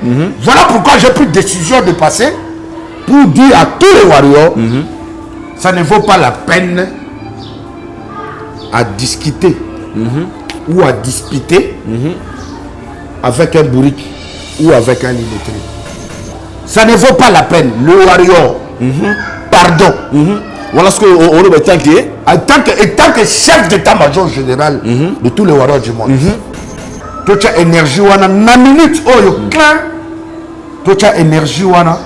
Voilà pourquoi j'ai pris décision de passer pour dire à tous les warriors, ça ne vaut pas la peine à discuter ou à disputer avec un bourrique ou avec un illettré. Ça ne vaut pas la peine. Le warrior, pardon. Voilà ce qu'on est en tant que chef d'état-major général de tous les warriors du monde. Tu as énergie wana na minute oyo clair. Tu as énergie wana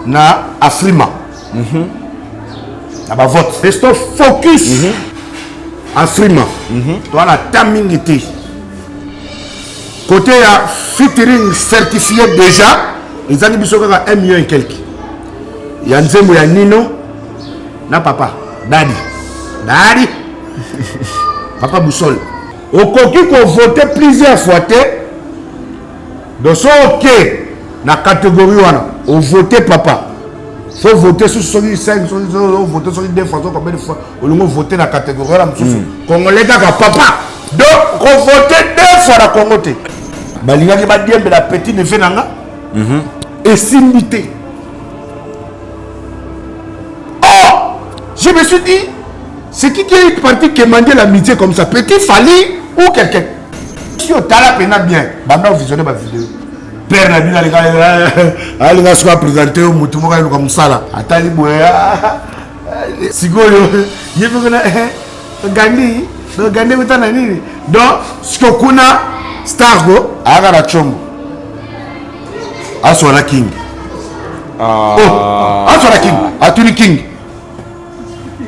na Afrima. Na ba vote. Reste focus. Afrima. Tu as la tamingité. Côté à featuring certifié déjà, ils ont dit que 1 million et quelques. Il y a Nzembo, il y a Nino, na papa, Daddy, papa Boussol. Au coquille qu'on votait plusieurs fois, donc ça ok, na catégorie on votait papa. Faut voter sur 5, faut voter sur 2 fois, combien de fois, on voter dans la catégorie là, Congolais papa. Donc on votait 2 fois la Congoté. Balinga qui va dire la petite ne fait nanga. Et simité. Oh, je me suis dit, c'est qui est parti commander l'amitié comme ça? Petit Fali ou quelqu'un? Si on t'a la peine bien, bah on visionner ma vidéo. Père la bien les gars, les gars sont présentés au mouton comme ça là. Attends, Sigolo, il faut que gagner, gagner autant d'années. Donc, ce qu'on a, Stargo, Agara Chombo. Aswara King. Aswara King. Atuli King.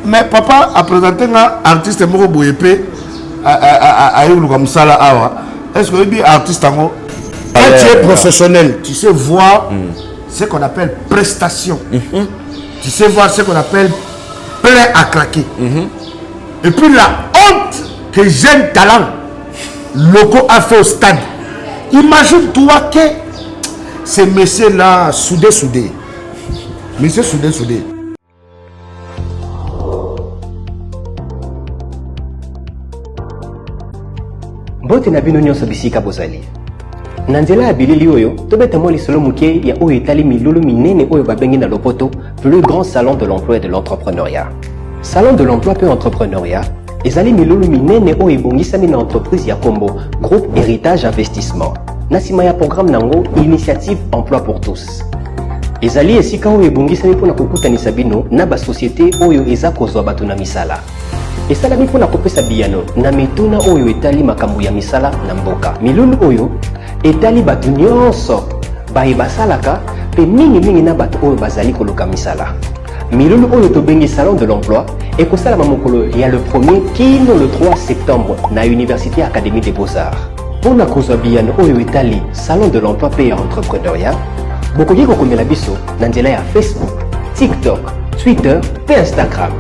Mais papa a présenté un artiste Moro Boyepe à Youlou comme ça là. Est-ce que tu es artiste quand tu es professionnel, tu sais voir ce qu'on appelle prestation. Tu sais voir ce qu'on appelle plein à craquer. Et puis la honte que jeune talent locaux a fait au stade. Imagine-toi que ces messieurs-là, soudés. Messieurs soudés. Bote na bino nyonso bisika bozali. Na nzela ya bilili oyo, tobeta mwa lisolo muke ya oyo etali milulu minene oyo babengi na lopoto, plus grand salon de l'emploi et de l'entrepreneuriat. Salon de l'emploi et entrepreneuriat, ezali milulu minene oyo ebongisami na entreprise ya Kombo, groupe Héritage Investissement. Nasima ya programme nango Initiative Emploi pour tous. Ezali esika oyo ebongisami mpona kokutanisa bino na ba société oyo eza kozwa bato na misala. Esalami mpona kopesa biyano na mituna oyo etali makambo ya misala na mboka. Milulu oyo etali bato nyonso basalaka pe mingi na bato oyo bazali koluka misala. Milulu oyo tobengi salon de l'emploi ekosala mokolo ya le 1er kino le 3 septembre na Université Académie des Beaux-Arts. Pour la cause biyano oyo etali salon de l'emploi et entrepreneuriat, bokoki kokomela biso na nzela ya Facebook, TikTok, Twitter et Instagram.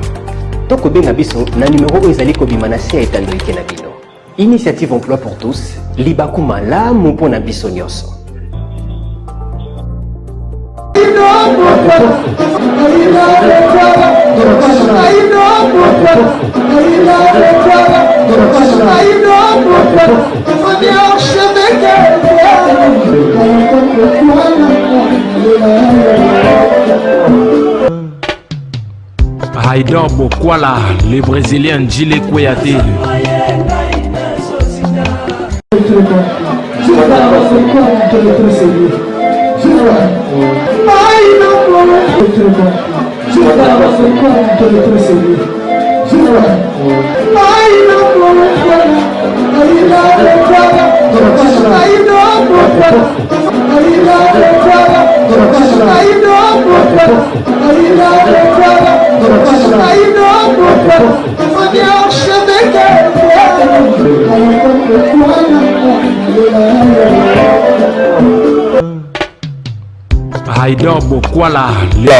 Toko benga biso na numéro oyo ezali kobima na se etandrike na bino. Initiative Emploi pour tous, libakuma la mpona biso nyonso. Haïdor Bokwala, le Brésilien Djile Kouyaté. Haïdor Bokwala.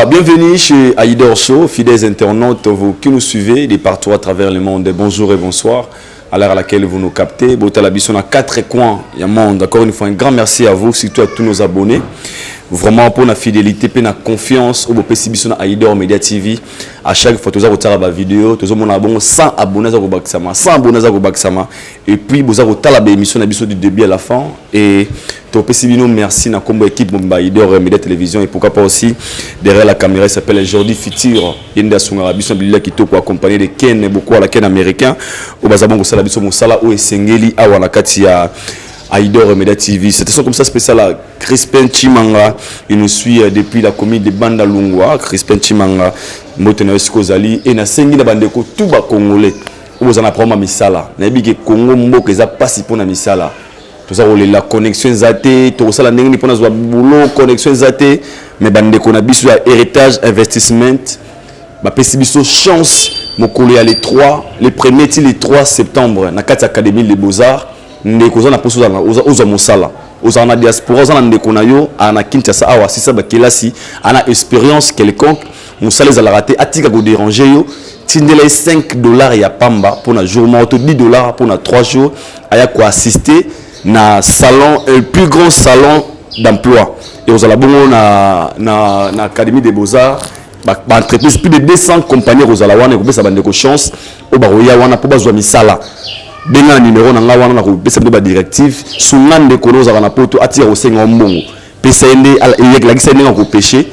Bienvenue chez Haïdor Show, fidèles internautes, vous qui nous suivez de partout à travers le monde. Bonjour et bonsoir à l'heure à laquelle vous nous captez. Botalabison à 4 coins du monde. Encore une fois, un grand merci à vous, surtout à tous nos abonnés. vraiment pour la fidélité, pour la confiance au PCB na Aïdor Media TV. À chaque fois, vous avez la vidéo, vous avez 100 abonnés à Baksama, 100 abonnés à Baksama. Et puis, vous avez la émission du début à la fin. Et au PCB, merci à la équipe de Aïdor Media Télévision. Et pourquoi pas aussi, derrière la caméra, il s'appelle Jordi Futur. Il y a un Arabisson qui est accompagné de Ken, beaucoup à la Ken américain. Au Bazabon, vous avez Moussala ou Sengeli, à Wanakatia. Aïdor Media TV, c'était comme ça spécial à Crispin Chimanga. Il nous suit depuis la commune de Bandalungwa. Crispin Chimanga, Motena Skozali, et na sengi na bandeko tout ba congolais. Vous en apprenez ma misala. Na bi ke Congo mboka za pasi pour na misala. Tout ça la connexion zate, tout ça la ndenge pour na zwa boulot connexion zate, mais bandeko na biso ya héritage investissement. Ba pesi biso chance mokolo ya les 1er le 3 septembre na kati académie les beaux-arts. Ndeko za na poso za oza mosala oza na diaspora za na ndeko na yo ana Kinshasa awa sisa ba kelasi ana expérience quelconque mosala za la raté atika ko déranger yo tindela $5 ya pamba pour na jour moto $10 pour na 3 jours aya ko assister na salon le plus grand salon d'emploi et oza la bongo na académie des beaux-arts ba entreprise plus de 200 compagnies ozala wana ko besa bandeko chance o ba roya wana po bazwa misala benga numéro na nga wana na ko pesa ba directive sungande ko loza na poto atira o senga mbongo pesa ende la kisa ende ko pêcher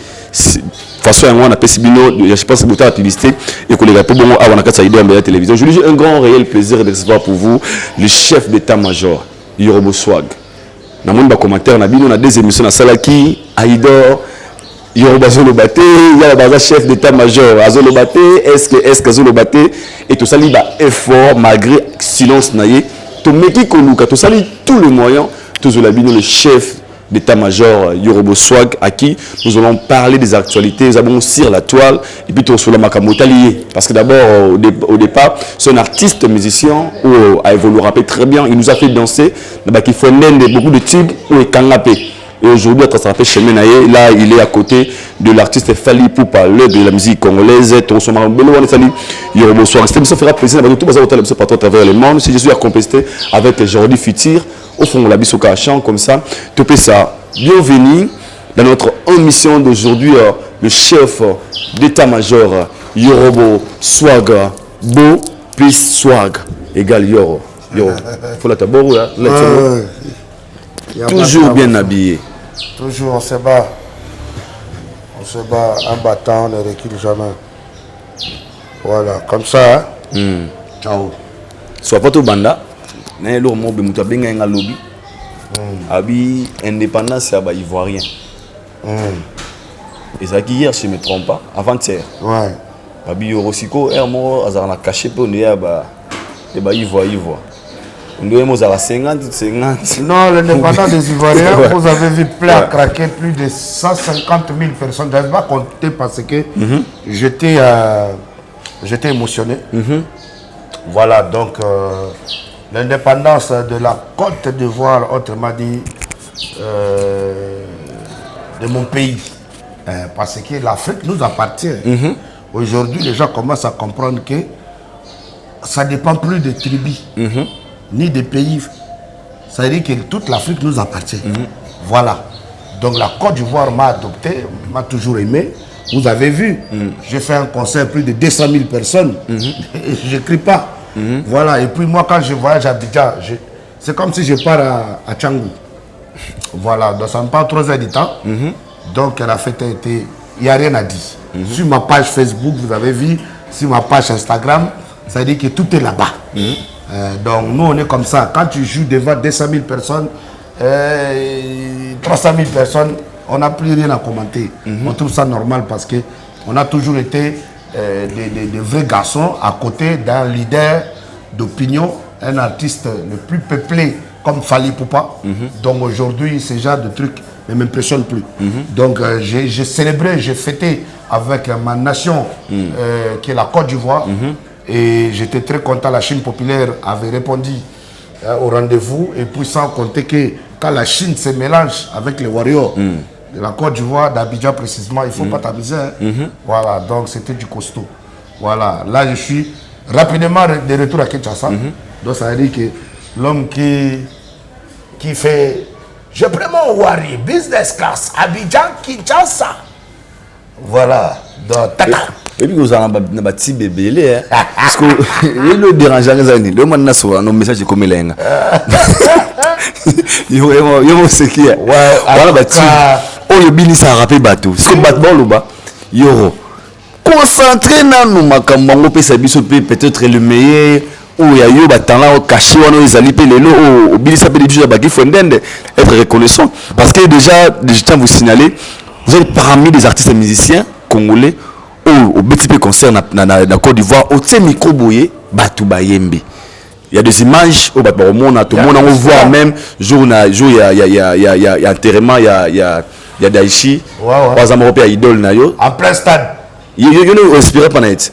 façon yango na pesi bino je pense que la publicité et que les gars bongo a wana kata Aïdor Media Télévision. Je lui dis un grand réel plaisir de recevoir pour vous le chef d'état-major Yorobo Swag. Na mon ba commentaire na bino na des émissions na salaki Aïdor Yoroba Zolobate, il y a le chef d'état-major Azolobate, est-ce que Zolobate et tout ça li ba effort malgré silence naïe, tout meki konuka, tout ça li tout le moyen, tout le chef d'état-major Yorobo Swag à qui nous allons parler des actualités, nous allons cirer la toile et puis tout sur la makamota lié parce que d'abord au départ c'est un artiste musicien où a évolué rapper très bien, il nous a fait danser, il faut beaucoup de tubes ou kangapé. Et aujourd'hui, à travers chemin là, il est à côté de l'artiste Fally Ipupa, l'œil de la musique congolaise. Yorobo Swag. Cette émission fera plaisir à tout partout à travers le monde. Si je suis accompagné avec Jordi Futur, au fond de la Bissoka chant comme ça, tout ça. Bienvenue dans notre émission d'aujourd'hui, le chef d'état-major Yorobo Swag, Beau plus Swag égale Yoro. Yoro. Faut la tabou là. Toujours bien habillé. Toujours, on se bat. On se bat en battant, on ne recule jamais. Voilà, comme ça. Hein? Ciao. Soit pas tout banda. Mais l'homme mobile, muta benga nga lobby. Abi indépendance à ivoirien. Et ça qui hier, si je ne me trompe pas, avant-hier. Ouais. Abi Yorosiko, Hermo, Azarana caché pour nous ivoire. Nous sommes à 50. Non, l'indépendance des Ivoiriens, vous avez vu plein à craquer plus de 150 000 personnes. Je ne vais pas compter parce que j'étais émotionné. Voilà, donc l'indépendance de la Côte d'Ivoire, autrement dit, de mon pays. Parce que l'Afrique nous appartient. Aujourd'hui, les gens commencent à comprendre que ça ne dépend plus des tribus. Ni des pays, ça veut dire que toute l'Afrique nous appartient. Voilà. Donc la Côte d'Ivoire m'a adopté, m'a toujours aimé. Vous avez vu, j'ai fait un concert, plus de 200 000 personnes. Je n'écris pas. Voilà. Et puis moi, quand je voyage à Abidjan, c'est comme si je pars à Tchangou. Voilà. Donc ça me prend 3 heures de temps. Donc la fête a été... Il n'y a rien à dire. Sur ma page Facebook, vous avez vu, sur ma page Instagram, ça veut dire que tout est là-bas. Donc nous on est comme ça, quand tu joues devant 200 000 personnes, 300 000 personnes, on n'a plus rien à commenter. On trouve ça normal parce qu'on a toujours été des vrais garçons à côté d'un leader d'opinion, un artiste le plus peuplé comme Fally Ipupa. Donc aujourd'hui ce genre de truc ne m'impressionne plus. Donc j'ai célébré, j'ai fêté avec ma nation qui est la Côte d'Ivoire. Et j'étais très content, la Chine populaire avait répondu au rendez-vous. Et puis sans compter que quand la Chine se mélange avec les warriors de la Côte d'Ivoire, d'Abidjan précisément, il ne faut pas t'amuser. Voilà, donc c'était du costaud. Voilà, là je suis rapidement de retour à Kinshasa. Donc ça veut dire que l'homme qui fait Je prends mon Wari, business class, Abidjan, Kinshasa. Voilà. Donc, tata. Et puis vous avez un petit bébé, parce que le dérangeant les années, le monde n'a pas un message comme l'enga. Yo c'est qui est. Voilà bati. Oh yo bini ça rappelle bateau. C'est battement le bas. Yo concentré dans nous makambo pe sa biso peut-être le meilleur ou ya yo batala caché wana ezali pe lelo au bini ça peut déjà baki fondende être reconnaissant parce que déjà je tiens à vous signaler vous êtes parmi les artistes et musiciens congolais au petit peu concert na Côte d'Ivoire au tse micro boyé batu bayembe. Il y a des images au batu on tout le monde on voit même jour il y a enterrement il y a Daichi par exemple européen idole na yo en plein stade. You ne respires pas net.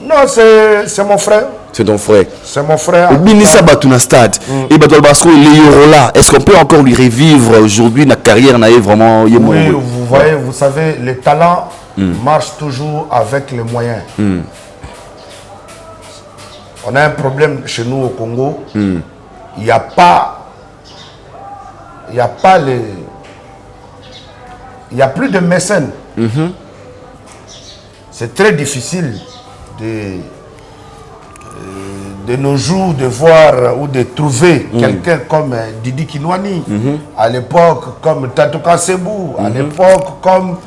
Non, c'est mon frère. C'est ton frère. C'est mon frère. Au Binissa Batuna Stade. Et Batoual Basco, là, est-ce qu'on peut encore lui revivre aujourd'hui la carrière n'a vraiment. Oui, vous voyez, vous savez, les talents marchent toujours avec les moyens. On a un problème chez nous au Congo. Il n'y a pas les. Il n'y a plus de mécènes. C'est très difficile de nos jours de voir ou de trouver quelqu'un comme Didi Kinwani, à l'époque comme Tatouka Sebou, à l'époque comme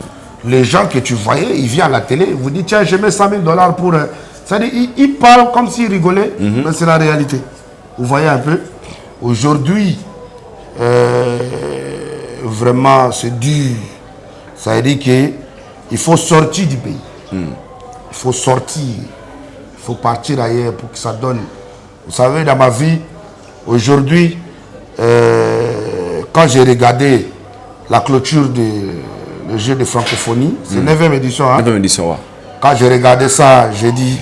les gens que tu voyais, il vient à la télé, il vous dit tiens je mets $100 000 pour... C'est-à-dire il parle comme s'il rigolait, mais c'est la réalité. Vous voyez un peu, aujourd'hui, vraiment c'est dur. Ça veut dire qu'il faut sortir du pays. Il faut sortir, il faut partir ailleurs pour que ça donne. Vous savez, dans ma vie, aujourd'hui, quand j'ai regardé la clôture du jeu de francophonie, c'est 9e édition. Hein? 9e édition, ouais. Quand j'ai regardé ça, j'ai dit,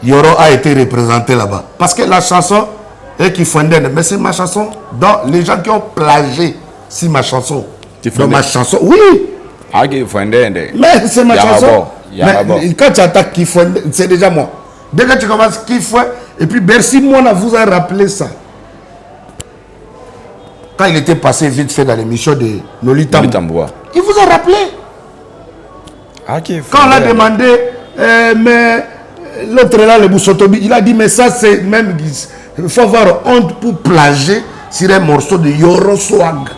Yoro a été représenté là-bas. Parce que la chanson est qui fondait, mais c'est ma chanson, dans les gens qui ont plagié, si ma chanson. Dans ma chanson, oui. Ah, qui fondait. Mais c'est ma chanson. Mais quand tu attaques qui fondait, c'est déjà moi. Dès que tu commences qui fait, et puis Bercy, moi, vous a rappelé ça. Quand il était passé vite fait dans l'émission de Nolita Mboua, il vous a rappelé. Ah, quand on l'a demandé, mais l'autre là, le Boussotobi, il a dit, mais ça c'est même, il faut avoir honte pour plager sur un morceau de Yoro Swag.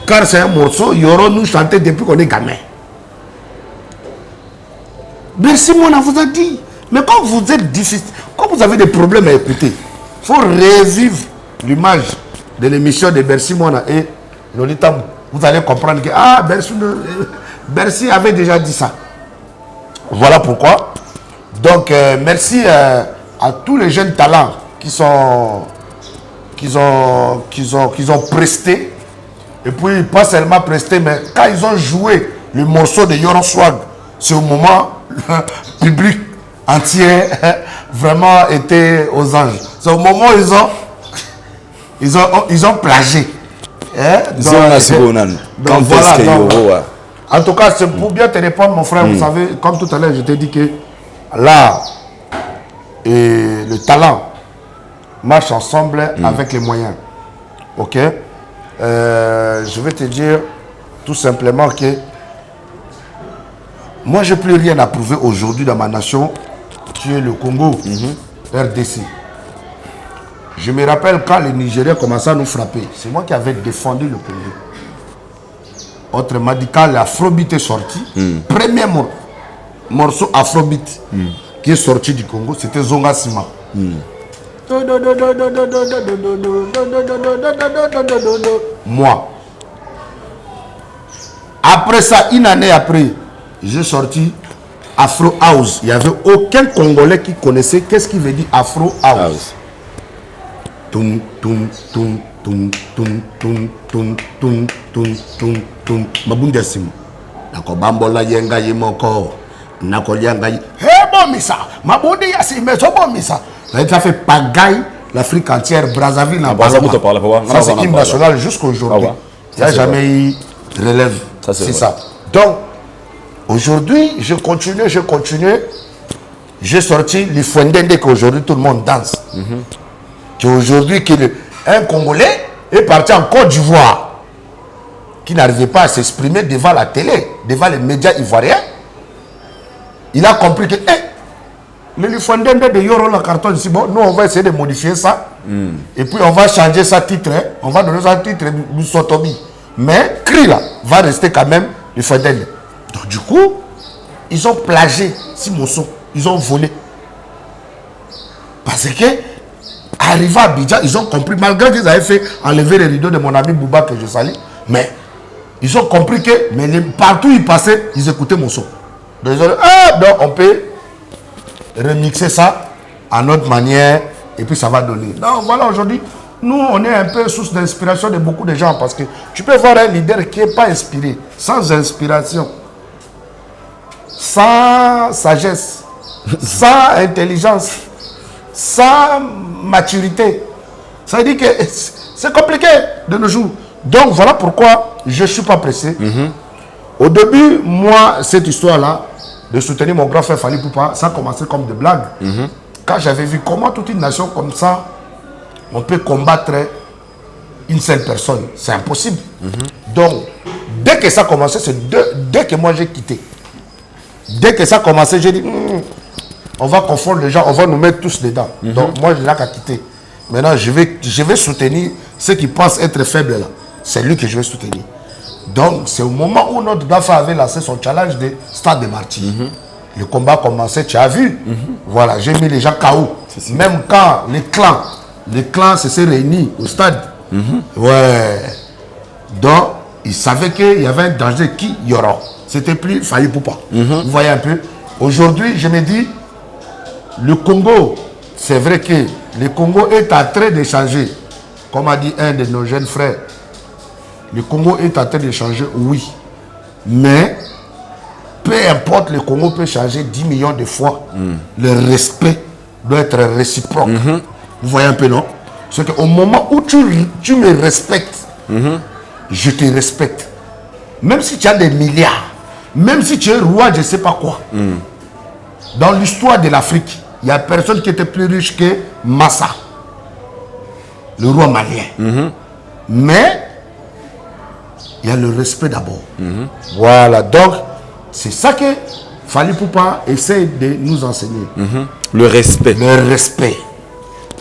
Car c'est un morceau, Yoro nous chantait depuis qu'on est gamin. Merci, mon vous a dit. Mais quand vous êtes difficile, quand vous avez des problèmes à écouter, il faut revivre l'image de l'émission de Bercy Mona et Lolita. Vous allez comprendre que Bercy avait déjà dit ça. Voilà pourquoi. Donc, merci à tous les jeunes talents qui ont presté. Et puis, pas seulement presté, mais quand ils ont joué le morceau de Yoro Swag, c'est au moment le public entier vraiment était aux anges. C'est au moment où ils ont plagié. Donc voilà. En tout cas, c'est pour bien te répondre, mon frère. Vous savez, comme tout à l'heure, je t'ai dit que l'art et le talent marchent ensemble avec les moyens. Ok? Je vais te dire tout simplement que moi, je n'ai plus rien à prouver aujourd'hui dans ma nation, qui est le Congo, RDC. Je me rappelle quand les Nigériens commençaient à nous frapper. C'est moi qui avais défendu le Congo. Autrement dit, quand l'Afrobeat est sorti, premier morceau Afrobeat qui est sorti du Congo, c'était Zonga Sima. Moi. Après ça, une année après, j'ai sorti Afro House. Il n'y avait aucun Congolais qui connaissait qu'est-ce qui veut dire Afro House. Tum tum tum tum tum tum tum tum tum tum tum. Mabundesim. Nako bambola yenga yemoko. Nako yenga. Hey bomisa. Mabundi yasi meso bomisa. Ça fait pagaille l'Afrique entière, Brazzaville, n'a pas. Ça c'est hymne national jusqu'à aujourd'hui. Il n'y a jamais eu de relève. C'est ça. Donc aujourd'hui, je continue. J'ai sorti l'Ifwendende qu'aujourd'hui tout le monde danse. Qu'aujourd'hui, un Congolais est parti en Côte d'Ivoire, qui n'arrivait pas à s'exprimer devant la télé, devant les médias ivoiriens. Il a compris que le Lifondende de Yoro la carton ici, bon, nous on va essayer de modifier ça. Et puis on va changer sa titre, hein. On va donner sa titre Musotobi. Mais Cri là va rester quand même Lifondende. Donc du coup, ils ont plagié Simoso, ils ont volé. Parce que, arrivé à Abidjan, ils ont compris, malgré qu'ils avaient fait enlever les rideaux de mon ami Bouba que je salue, mais ils ont compris que partout où ils passaient, ils écoutaient mon son. Donc, donc on peut remixer ça à notre manière et puis ça va donner. Donc voilà, aujourd'hui, nous on est un peu source d'inspiration de beaucoup de gens parce que tu peux voir un leader qui n'est pas inspiré, sans inspiration, sans sagesse, sans intelligence, sans maturité. Ça veut dire que c'est compliqué de nos jours. Donc voilà pourquoi je ne suis pas pressé. Au début, moi, cette histoire-là, de soutenir mon grand frère Fally Ipupa, ça a commencé comme des blagues. Quand j'avais vu comment toute une nation comme ça, on peut combattre une seule personne. C'est impossible. Donc, dès que ça a commencé, dès que moi j'ai quitté. Dès que ça a commencé, j'ai dit, on va confondre les gens, on va nous mettre tous dedans. Donc, moi, je n'ai qu'à quitter. Maintenant, je vais soutenir ceux qui pensent être faibles là. C'est lui que je vais soutenir. Donc, c'est au moment où notre Dafa avait lancé son challenge de Stade de Martyrs. Le combat commençait, tu as vu. Voilà, j'ai mis les gens KO. Même quand les clans se sont réunis au stade. Ouais. Donc, ils savaient qu'il y avait un danger qui y aura. C'était plus Fally Ipupa. Vous voyez un peu. Aujourd'hui, je me dis, le Congo, c'est vrai que le Congo est en train de changer. Comme a dit un de nos jeunes frères, le Congo est en train de changer, oui. Mais, peu importe, le Congo peut changer 10 millions de fois. Le respect doit être réciproque. Vous voyez un peu, non? C'est qu'au moment où tu me respectes, je te respecte. Même si tu as des milliards, même si tu es roi, je ne sais pas quoi. Dans l'histoire de l'Afrique, il n'y a personne qui était plus riche que Massa, le roi malien. Mais, il y a le respect d'abord. Voilà, donc, c'est ça que Fally Ipupa essaie de nous enseigner. Le respect. Le respect.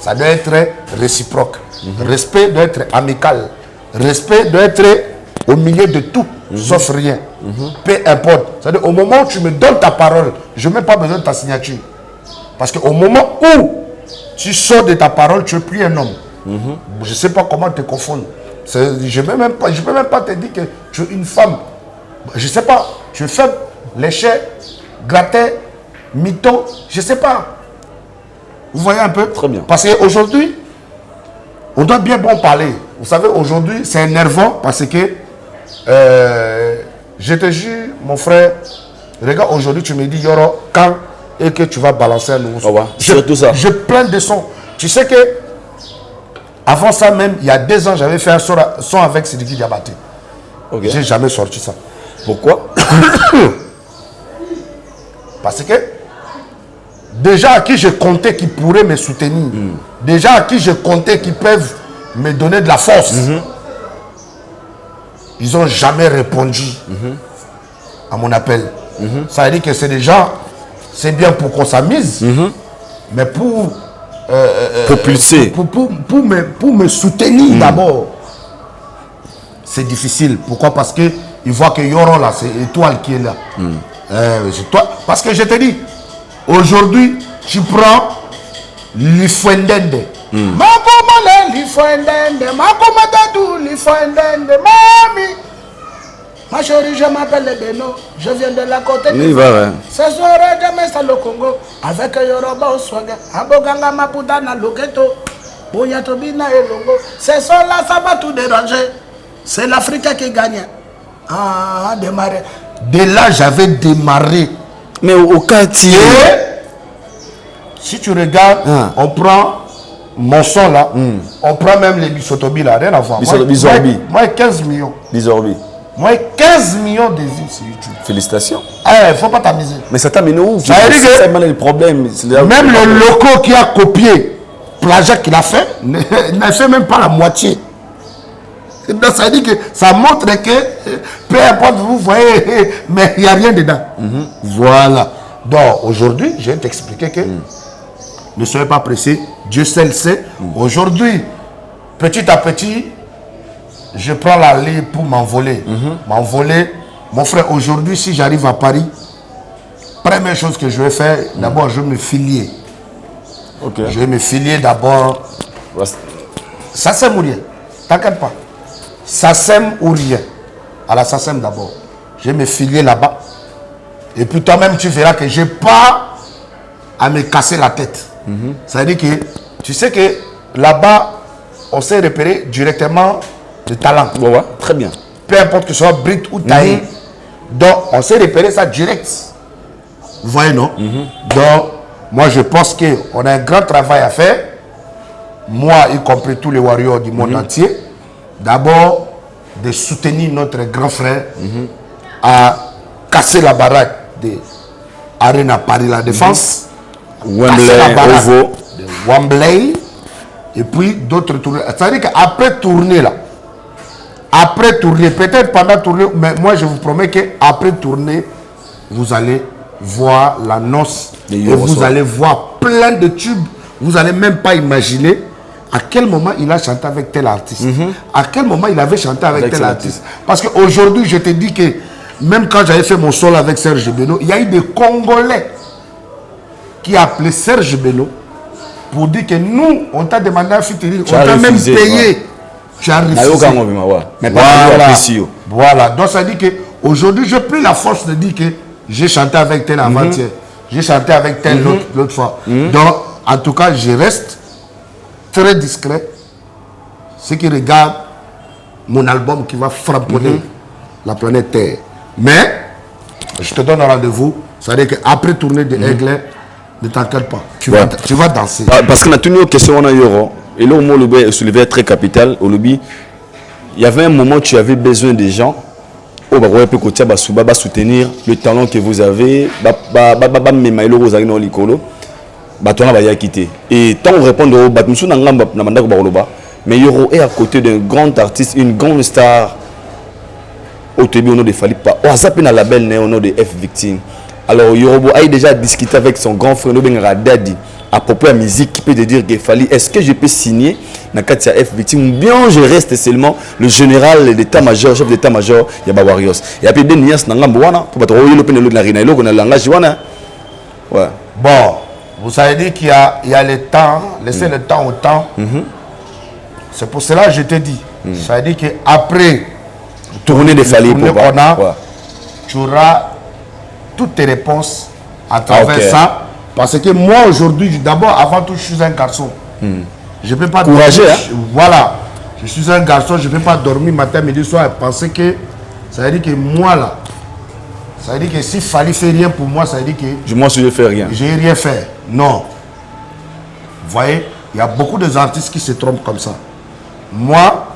Ça doit être réciproque. Respect doit être amical. Respect doit être au milieu de tout, sauf rien. Peu importe. C'est-à-dire, au moment où tu me donnes ta parole, je n'ai même pas besoin de ta signature. Parce qu'au moment où tu sors de ta parole, tu n'es plus un homme. Je ne sais pas comment te confondre. Je ne peux même pas te dire que tu es une femme. Je ne sais pas. Tu es faible, léché, gratté, mytho, je ne sais pas. Vous voyez un peu? Très bien. Parce qu'aujourd'hui, on doit bien bon parler. Vous savez, aujourd'hui, c'est énervant parce que, je te jure, mon frère, regarde, aujourd'hui, tu me dis, Yoro, quand et que tu vas balancer un nouveau son. Surtout ça. Je plains de son. Tu sais que, avant ça même, il y a 2 ans, j'avais fait un son avec Sidiki Diabaté. Okay. J'ai jamais sorti ça. Pourquoi? Parce que déjà à qui je comptais qui pourraient me soutenir, déjà à qui je comptais qui peuvent me donner de la force, ils n'ont jamais répondu à mon appel. Ça veut dire que c'est des gens, c'est bien pour qu'on s'amuse, mais pour propulser, pour me soutenir d'abord, c'est difficile. Pourquoi? Parce que ils voient que Yoro là, c'est étoile qui est là. C'est toi. Parce que je te dis, aujourd'hui, tu prends l'Ifondende. Makomale l'Ifondende, Makomadadou l'Ifondende, mami. Ma chérie, je m'appelle Beno, je viens de la côte d'Ivoire. Ce soir, je m'installe au Congo avec Yoroba Oswaga, Aboganga Mapudana Loketo, Boyatobina et Longo. Ce soir-là, ça va tout déranger. C'est l'Afrique qui gagne. Ah, démarrer. Dès là, j'avais démarré. Mais au quartier, si tu regardes, on prend mon son là, on prend même les Bisotobi là, rien à voir. Moi, 15 millions. Bizorbi. Moi, 15 millions de vues sur YouTube. Félicitations. Il ne faut pas t'amuser. Mais ça t'a mené où? Ça veut dire que le problème. Même le loco qui a copié plagiat qu'il a fait, n'a fait même pas la moitié. Donc, ça veut dire que ça montre que peu importe, vous voyez, mais il n'y a rien dedans. Voilà. Donc aujourd'hui, je vais t'expliquer que ne soyez pas pressés, Dieu seul sait. Aujourd'hui, petit à petit, je prends l'allée pour m'envoler. M'envoler. Mon frère, aujourd'hui, si j'arrive à Paris, première chose que je vais faire, d'abord, je vais me filier. Okay. Je vais me filier d'abord. Ça sème ou rien. T'inquiète pas. Ça sème ou rien. À la SACEM d'abord. Je vais me filier là-bas. Et puis toi-même, tu verras que je n'ai pas à me casser la tête. Ça veut dire que tu sais que là-bas, on s'est repéré directement de talent. Ouais, très bien. Peu importe que ce soit brut ou taillé. Donc, on s'est repéré ça direct. Vous voyez, non? Donc, moi, je pense qu'on a un grand travail à faire. Moi, y compris tous les warriors du monde entier. D'abord, de soutenir notre grand frère à casser la baraque de Arena Paris La Défense. Wembley, Ovo. De Wembley. Et puis, d'autres tournées. C'est-à-dire qu'après tourner, là, après tourner, peut-être pendant tourner, mais moi, je vous promets qu'après tourner, vous allez voir la noce et vous allez voir plein de tubes. Vous n'allez même pas imaginer à quel moment il a chanté avec tel artiste. À quel moment il avait chanté avec tel artiste. Parce qu'aujourd'hui, je te dis que même quand j'avais fait mon solo avec Serge Beno, il y a eu des Congolais qui appelaient Serge Beno pour dire que nous, on t'a demandé un featuring, on t'a même payé. Tu as refusé. Mais voilà. Donc ça dit qu'aujourd'hui, je n'ai plus la force de dire que j'ai chanté avec tel avant-hier. J'ai chanté avec tel l'autre fois. Donc, en tout cas, je reste très discret. Ceux qui regardent mon album qui va frapponner la planète Terre. Mais, je te donne un rendez-vous. Ça veut dire qu'après tourner de Aigle, ne t'inquiète pas. Tu vas danser. Parce qu'on a tenu une question en euro. Et là, au moment où le soulevé très capital, au lobby, il y avait un moment où tu avais besoin des gens. Oh, bah, soutenir le talent que vous avez. Et tant on répond au mais Yoro est à côté d'un grand artiste, une grande star. Au début, on ne fallait pas. Oh, ça peut être label au nom de F Victime. Alors, Yorobo a déjà discuté avec son grand frère Dadi à propos de la musique qui peut te dire qu'il fallait. Est-ce que je peux signer dans Katia F Victime ou bien je reste seulement le général d'état-major, chef d'état-major Yaba Warriors. Et après, des nias dans l'amboana pour pas trop le narina et le langage. Ouais. Bon, vous savez dire qu'il y a le temps, laissez le temps au temps. C'est pour cela que je te dis. Ça veut dire qu'après tourner des fallis pour qu'on a, tu auras toutes tes réponses à travers ça. Parce que moi aujourd'hui, d'abord, avant tout, je suis un garçon. Je ne peux pas courageux, dormir. hein? Voilà. Je suis un garçon, je ne peux pas dormir matin, midi, soir et penser que ça veut dire que moi là, ça veut dire que s'il fallait faire rien pour moi, ça veut dire que moi, je ne fais rien. Je n'ai rien fait. Non. Vous voyez, il y a beaucoup d'artistes qui se trompent comme ça. Moi,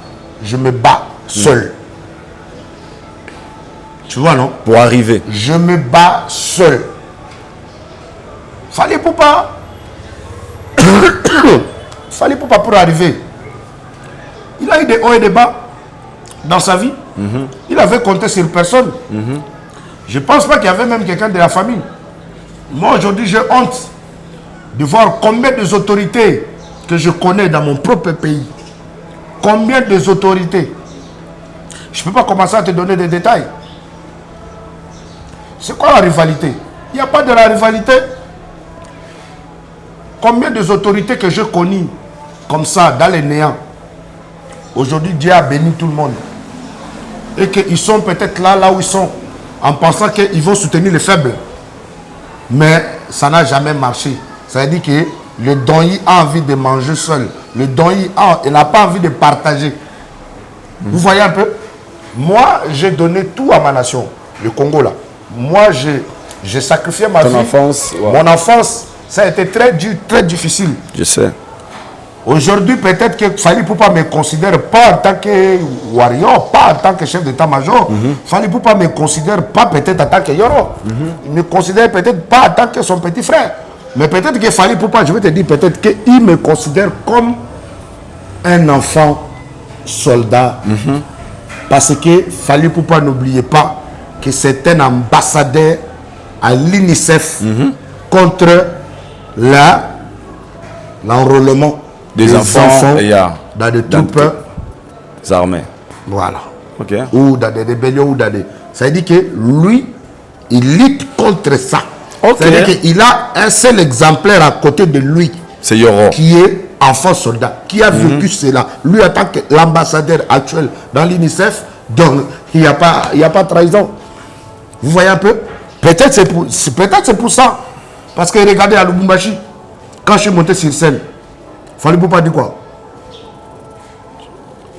je me bats seul. Tu vois, non? Pour arriver. Je me bats seul. Fallait pour pas. Fallait pour pas pour arriver. Il a eu des hauts et des bas dans sa vie. Il avait compté sur personne. Je ne pense pas qu'il y avait même quelqu'un de la famille. Moi, aujourd'hui, j'ai honte de voir combien des autorités que je connais dans mon propre pays. Combien des autorités. Je ne peux pas commencer à te donner des détails. C'est quoi la rivalité? Il n'y a pas de la rivalité. Combien des autorités que je connais comme ça, dans les néants, aujourd'hui, Dieu a béni tout le monde. Et qu'ils sont peut-être là où ils sont, en pensant qu'ils vont soutenir les faibles. Mais ça n'a jamais marché. Ça veut dire que le Donyi a envie de manger seul. Le Donyi n'a pas envie de partager. Vous voyez un peu? Moi, j'ai donné tout à ma nation, le Congo là. Moi, j'ai sacrifié ma vie. Enfance, ouais. Mon enfance, ça a été très dur, très difficile. Je sais. Aujourd'hui, peut-être que Fally Poupa me considère pas en tant que warrior, pas en tant que chef d'état-major. Fally Poupa me considère pas peut-être en tant que Yoro. Il me considère peut-être pas en tant que son petit frère. Mais peut-être qu'il fallait pour pas, je vais te dire, peut-être qu'il me considère comme un enfant soldat. Parce que Fally Ipupa, n'oubliez pas que c'est un ambassadeur à l'UNICEF contre l'enrôlement des enfants dans des troupes armées. Voilà. Ok. Ou dans des rébellions, ou dans des... Ça veut dire que lui, il lutte contre ça. Ok. Ça veut dire qu'il a un seul exemplaire à côté de lui. C'est Yoro. Qui est enfant soldat, qui a vécu cela. Lui, en tant que l'ambassadeur actuel dans l'UNICEF, donc il n'y a pas trahison. Vous voyez un peu? Peut-être c'est pour ça. Parce que regardez à Lubumbashi, quand je suis monté sur scène, Fally Ipupa dit quoi?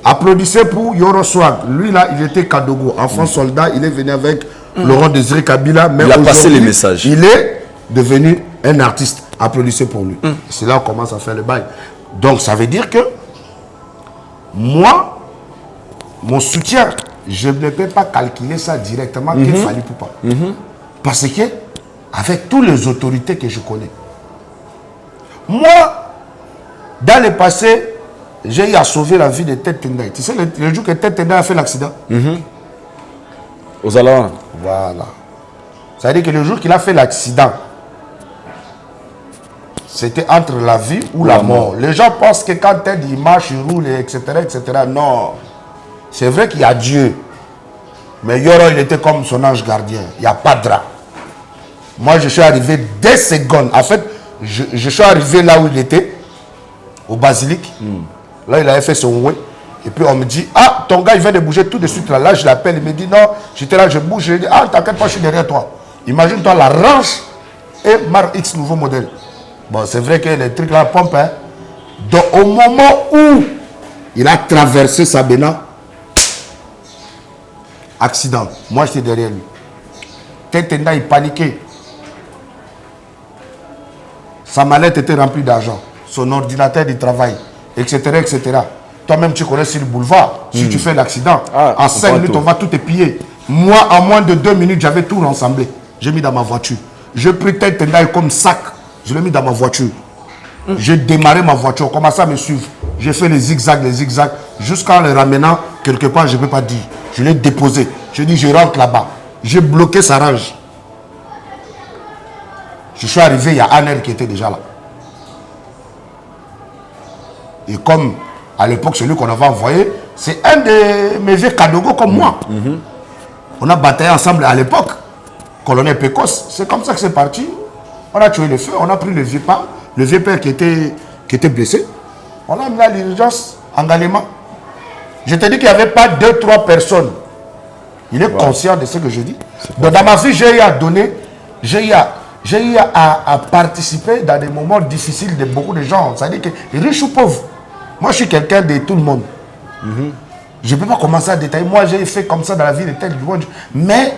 Applaudissez pour Yoro Swag. Lui là, il était Kadogo, enfant soldat, il est venu avec Laurent Désiré Kabila, mais il a passé les messages. Il est devenu un artiste. Applaudissez pour lui. C'est là qu'on commence à faire le bail. Donc ça veut dire que moi, mon soutien, je ne peux pas calculer ça directement qu'il Fally Ipupa. Parce que, avec toutes les autorités que je connais, moi, dans le passé, j'ai eu à sauver la vie de Ted Tendai. Tu sais, le jour que Ted Tendai a fait l'accident, Aux Alains. voilà. Ça veut dire que le jour qu'il a fait l'accident, c'était entre la vie ou la mort. Les gens pensent que quand Ted il marche, il roule, etc., etc. Non. C'est vrai qu'il y a Dieu. Mais Yoro, il était comme son ange gardien. Il n'y a pas de drap. Moi, je suis arrivé 2 secondes. En fait, je suis arrivé là où il était, au basilic. Là, il avait fait son ouais. Et puis, on me dit, ah, ton gars, il vient de bouger tout de suite. Là, je l'appelle. Il me dit, non, j'étais là, je bouge. Je lui dis, ah, t'inquiète pas, je suis derrière toi. Imagine-toi la range et Mark X nouveau modèle. Bon, c'est vrai que les trucs là pompent. Hein. Donc, au moment où il a traversé Sabena, accident. Moi, j'étais derrière lui. Tendai, il paniquait. Sa mallette était remplie d'argent. Son ordinateur de travail, etc., etc. Toi-même, tu connais sur le boulevard. Si tu fais l'accident, en 5 minutes, on va tout épier. Moi, en moins de 2 minutes, j'avais tout rassemblé. J'ai mis dans ma voiture. Je pris Tendai comme sac. Je l'ai mis dans ma voiture. J'ai démarré ma voiture. Commencé à me suivre. J'ai fait les zigzags. Jusqu'en le ramenant quelque part, je ne peux pas dire. Je l'ai déposé. Je dis, je rentre là-bas. J'ai bloqué sa rage. Je suis arrivé, il y a Anel qui était déjà là. Et comme à l'époque, celui qu'on avait envoyé, c'est un de mes vieux Kadogo comme moi. On a bataillé ensemble à l'époque. Colonel Pécos, c'est comme ça que c'est parti. On a tué le feu, on a pris le vieux père qui était blessé. On a amené à l'urgence en Galema. Je te dis qu'il n'y avait pas 2-3 personnes. Il est conscient de ce que je dis. Donc dans ma vie, j'ai eu à donner, j'ai eu à participer dans des moments difficiles de beaucoup de gens. C'est-à-dire que riche ou pauvre, moi je suis quelqu'un de tout le monde. Je ne peux pas commencer à détailler. Moi j'ai fait comme ça dans la vie de tel du monde. Mais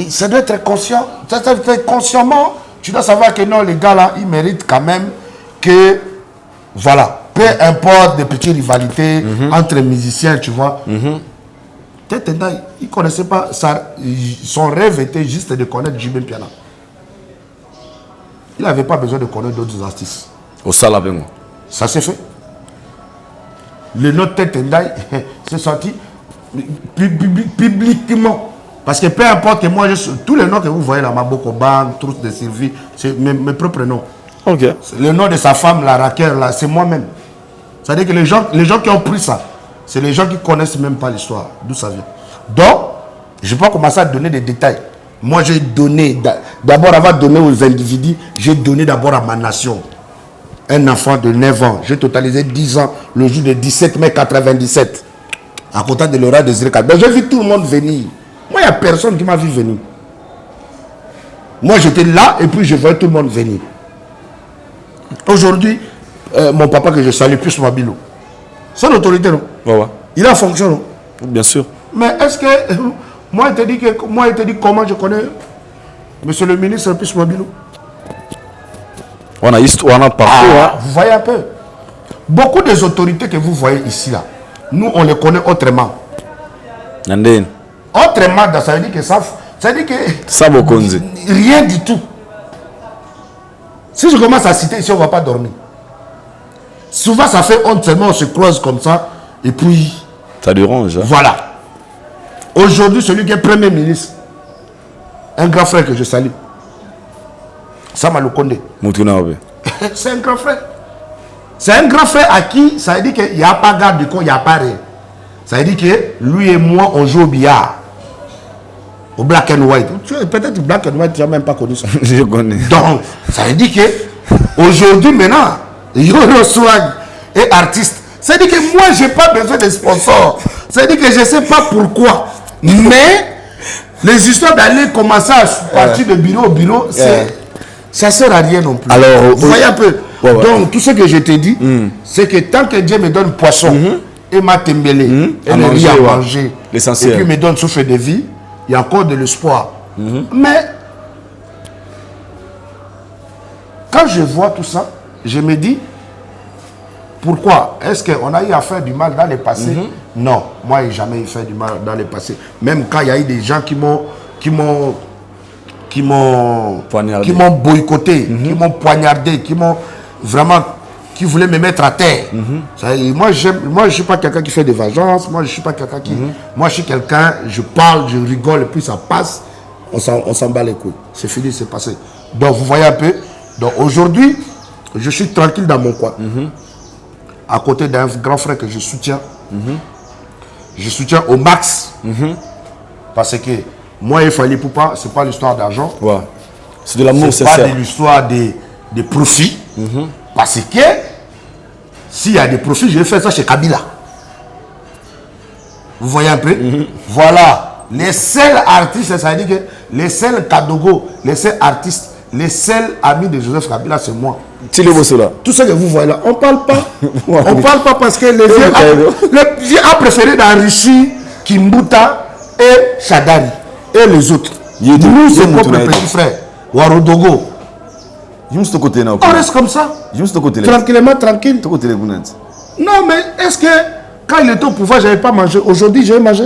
ça doit être conscient. Ça doit être consciemment. Tu dois savoir que non, les gars là, ils méritent quand même que, voilà, peu importe des petites rivalités entre musiciens, tu vois. Tendai, il ne connaissait pas, son rêve était juste de connaître Jimmy Piana. Il n'avait pas besoin de connaître d'autres artistes. Au Salabengo. Ça s'est fait. Le nom de Tendai s'est sorti publiquement. Parce que peu importe que moi, tous les noms que vous voyez là, Maboko Bang, Trousse de Sylvie, c'est mes propres noms. Ok. Le nom de sa femme, la raqueur, là, c'est moi-même. C'est-à-dire que les gens qui ont pris ça, c'est les gens qui ne connaissent même pas l'histoire, d'où ça vient. Donc, je ne vais pas commencer à donner des détails. Moi, j'ai donné, d'abord avant de donner aux individus, j'ai donné d'abord à ma nation. Un enfant de 9 ans, j'ai totalisé 10 ans le jour de 17 mai 97, à côté de Laurent Désiré Kabila. J'ai vu tout le monde venir. Moi, il n'y a personne qui m'a vu venir. Moi, j'étais là et puis je voyais tout le monde venir. Aujourd'hui, mon papa que je salue, plus Mabilo, c'est l'autorité, non? Ouais. Il est en fonction, non? Bien sûr. Mais est-ce que... Moi, il te dit comment je connais monsieur le ministre plus Mabilo. On a histoire, on a parcours. Vous voyez un peu. Beaucoup des autorités que vous voyez ici, là, nous, on les connaît autrement. Nandine. Autrement, ça veut dire que ça veut dire que... Ça, Bokonzi. Rien du tout. Si je commence à citer ici, on ne va pas dormir. Souvent, ça fait honte seulement, on se croise comme ça, et puis... Ça dérange. Hein? Voilà. Aujourd'hui, celui qui est Premier ministre, un grand frère que je salue, Sama Lukonde. C'est un grand frère. C'est un grand frère à qui, ça veut dire qu'il n'y a pas garde du corps, il n'y a pas rien. Ça veut dire que lui et moi, on joue au billard. Au black and white. Peut-être black and white, tu n'as même pas connu ça. Je connais. Donc, ça veut dire que aujourd'hui, maintenant, Yoro Swag est artiste. Ça veut dire que moi, je n'ai pas besoin de sponsors. Ça veut dire que je ne sais pas pourquoi. Mais les histoires d'aller commencer à partir de bureau au bureau, ça ne sert à rien non plus. Alors, vous voyez un peu. Donc, tout ce que je t'ai dit, c'est que tant que Dieu me donne poisson et m'a tembélé, et le riz à manger, et puis me donne souffle de vie, il y a encore de l'espoir. Mais quand je vois tout ça, je me dis, pourquoi? Est-ce qu'on a eu à faire du mal dans le passé? Non, moi, je n'ai jamais fait du mal dans le passé. Même quand il y a eu des gens qui m'ont boycotté, qui m'ont poignardé, qui voulaient me mettre à terre. Moi, je ne suis pas quelqu'un qui fait des vengeances. Moi, je suis pas quelqu'un qui... Moi, je suis quelqu'un, je parle, je rigole, et puis ça passe. On s'en bat les couilles. C'est fini, c'est passé. Donc, vous voyez un peu. Donc, aujourd'hui, je suis tranquille dans mon coin. À côté d'un grand frère que je soutiens. Je soutiens au max. Parce que moi, il fallait pas, ce n'est pas l'histoire d'argent. Ouais. C'est de l'amour sincère. Ce n'est pas de l'histoire de profit. Parce que s'il y a des profits, je vais faire ça chez Kabila. Vous voyez un peu? Voilà. Les seuls artistes, ça veut dire que les seuls Kadogo, les seuls artistes, les seuls amis de Joseph Kabila, c'est moi. Tout ce que vous voyez là, on ne parle pas. On ne parle pas parce que le vieux a préféré d'enrichir Kimbuta et Shadari et les autres. Nous, c'est mon petit frère, Warodogo. On reste comme ça. Tranquillement, tranquille. Non, mais est-ce que quand il était au pouvoir, je n'avais pas mangé? Aujourd'hui, j'ai mangé?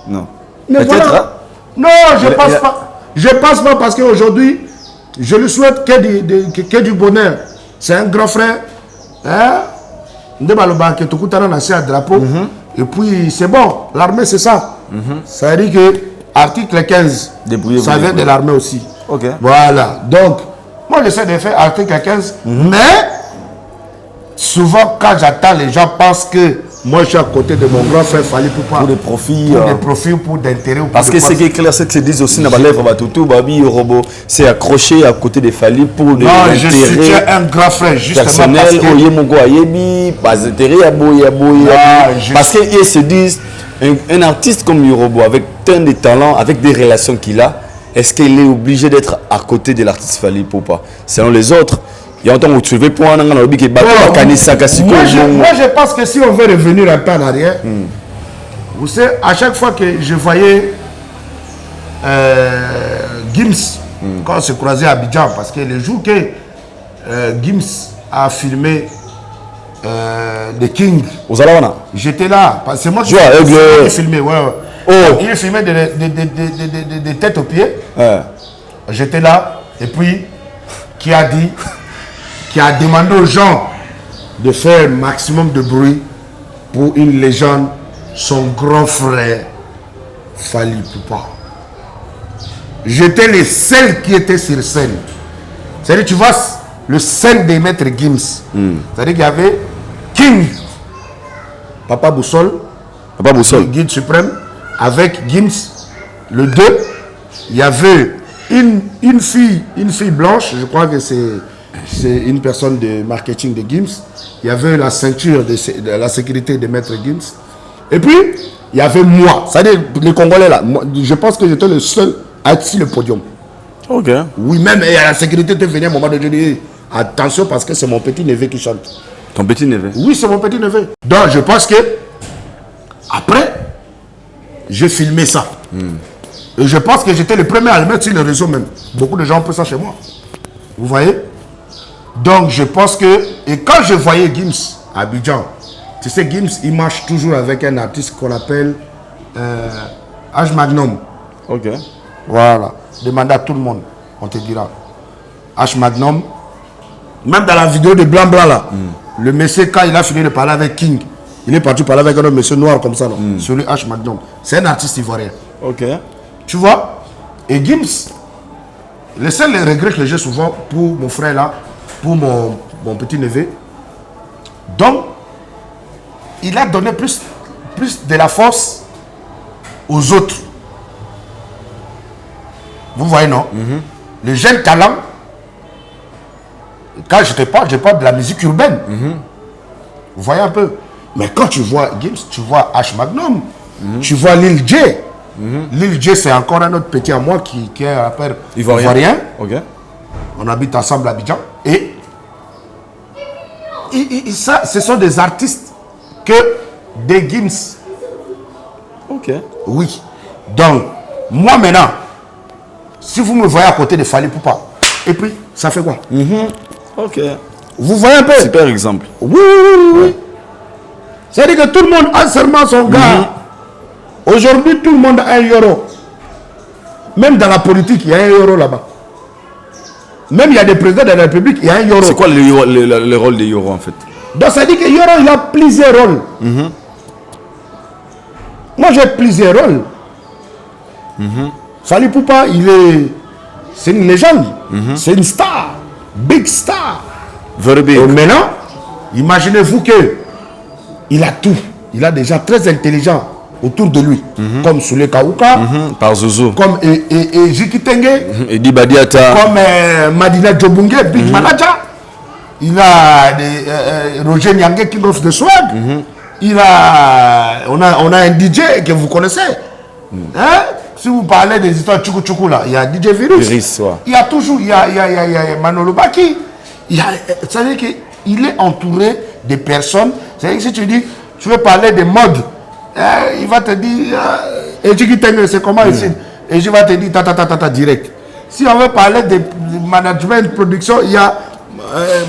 Non. Mais voilà. Non, je ne pense pas. Je ne pense pas parce qu'aujourd'hui, je lui souhaite que du bonheur. C'est un grand frère. Et puis, c'est bon. L'armée, c'est ça. Ça veut dire que article 15, ça vient de l'armée aussi. Voilà. Donc, moi, j'essaie de faire article 15. Mais, souvent, quand j'attends, les gens pensent que moi, je suis à côté de mon grand frère Fali Poupa. Pour des profits. Pour des profits, pour d'intérêt. Parce que ce qui est clair, c'est que c'est dit aussi dans la lèvre, Babi, Robot, c'est accroché à côté des Fali pour des intérêts. Non, je soutiens un grand frère, justement. Personnel, parce qu'ils se disent, un artiste comme Yorobo, avec tant de talents, avec des relations qu'il a, est-ce qu'il est obligé d'être à côté de l'artiste Fali Poupa? Selon les autres, il y a un temps où tu veux pour un an qui est battu à Kanissa Kassiko. Moi, je pense que si on veut revenir un peu en arrière, vous savez, à chaque fois que je voyais Gims, quand on se croisait à Abidjan, parce que le jour que Gims a filmé The King, j'étais là. C'est moi qui filmé. Il filmait des têtes aux pieds. J'étais là. Et puis, qui a demandé aux gens de faire un maximum de bruit pour une légende, son grand frère Fali Poupa. J'étais le seul qui était sur scène. C'est-à-dire, tu vois, le scène des maîtres Gims. C'est-à-dire qu'il y avait King, Papa Boussole, guide suprême, avec Gims, le 2. Il y avait une fille blanche, je crois que c'est une personne de marketing de Gims. Il y avait la ceinture de la sécurité de maître Gims. Et puis, il y avait moi. C'est-à-dire, les Congolais là, moi, je pense que j'étais le seul à être sur le podium. Oui, même la sécurité était venue à un moment donné. Attention, parce que c'est mon petit neveu qui chante. Ton petit neveu? Oui, c'est mon petit neveu. Donc, je pense que après, j'ai filmé ça. Et je pense que j'étais le premier à le mettre sur le réseau même. Beaucoup de gens ont fait ça chez moi. Vous voyez? Donc, je pense que... Et quand je voyais Gims à Abidjan, tu sais, Gims, il marche toujours avec un artiste qu'on appelle H Magnum. Ok. Voilà. Demandez à tout le monde, on te dira. H Magnum, Même dans la vidéo de Blanc là, le monsieur, quand il a fini de parler avec King, il est parti parler avec un autre monsieur noir comme ça, sur le H. Magnum. C'est un artiste ivoirien. Ok. Tu vois? Et Gims, le seul regret que j'ai souvent pour mon frère là, pour mon petit neveu, donc, il a donné plus de la force aux autres. Vous voyez, non? Les jeunes talents, quand je parle de la musique urbaine. Vous voyez un peu? Mais quand tu vois Gims, tu vois H. Magnum, tu vois Lil J. Lil J, c'est encore un autre petit à moi qui est un rappeur ivoirien. Ok. On habite ensemble à Abidjan. Et ça, ce sont des artistes que des Gims. Ok. Oui. Donc, moi maintenant, si vous me voyez à côté de Fally Poupa, et puis, ça fait quoi? Ok. Vous voyez un peu? Super exemple. Oui. C'est-à-dire que tout le monde a seulement son gars. Aujourd'hui, tout le monde a un euro. Même dans la politique, il y a un euro là-bas. Même il y a des présidents de la République, il y a un euro. C'est quoi le rôle des euros en fait? Donc ça dit que Yoro, il a plusieurs rôles. Moi, j'ai plusieurs rôles. Fally Poupa, c'est une légende. C'est une star. Big star. Very big. Et maintenant, imaginez-vous que il a tout. Il a déjà très intelligent autour de lui. Comme Soule Kaouka. Par Zozo. Comme Jiki Tengue. Edi Badiata. Comme Madina Djobunge, Big Manager. Il a Roger Nyangé, King of the Swag. On a un DJ que vous connaissez. Hein? Si vous parlez des histoires de Tchoukou là, il y a DJ Virus. Il y a toujours, il y a Manolo Baki. Ça veut dire qu'il est entouré de personnes. C'est-à-dire que si tu dis, tu veux parler de mode, il va te dire, et tu c'est comment ici. Et je vais te dire, ta direct. Si on veut parler de management, de production, il y a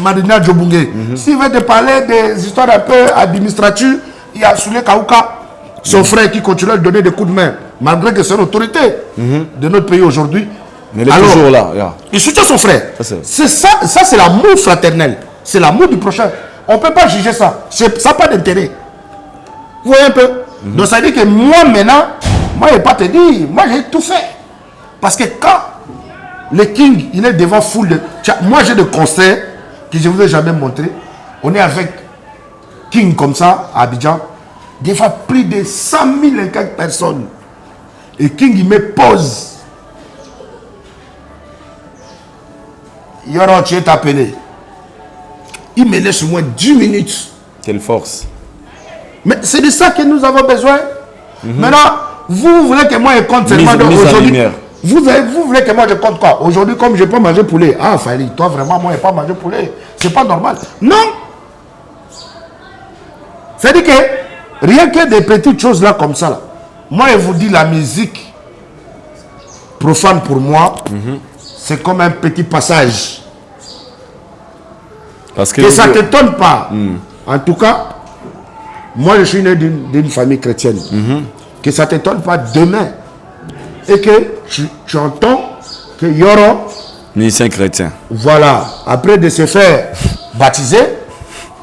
Madina Djobunge. S'il veut te parler des histoires un peu administratives, il y a Soule Kaouka, son frère qui continue à lui donner des coups de main, malgré que c'est l'autorité de notre pays aujourd'hui. Mais il est toujours là. Il soutient son frère. C'est ça, c'est l'amour fraternel. C'est l'amour du prochain. On ne peut pas juger ça. Ça n'a pas d'intérêt. Vous voyez un peu? Donc ça veut dire que moi maintenant, moi je ne vais pas te dire, moi j'ai tout fait. Parce que quand le King, il est devant foule de... Moi j'ai des concerts que je ne vous ai jamais montré. On est avec King comme ça, à Abidjan. Des fois plus de 100 000 et quelques personnes. Et King, il me pose. Yoro, tu es appelé. Il me laisse au moins 10 minutes. Quelle force. Mais c'est de ça que nous avons besoin. Maintenant, vous voulez que moi je compte seulement aujourd'hui. Vous voulez que moi je compte quoi? Aujourd'hui, comme je ne peux pas manger poulet. Ah, Fally, toi vraiment, moi je ne peux pas manger poulet. C'est pas normal. Non. C'est-à-dire que rien que des petites choses là comme ça. Là. Moi, je vous dis, la musique profane pour moi, c'est comme un petit passage. Parce que ça ne t'étonne pas. En tout cas, moi je suis né d'une famille chrétienne. Que ça ne t'étonne pas demain. Et que tu entends que Yoro, musicien chrétien. Voilà. Après de se faire baptiser,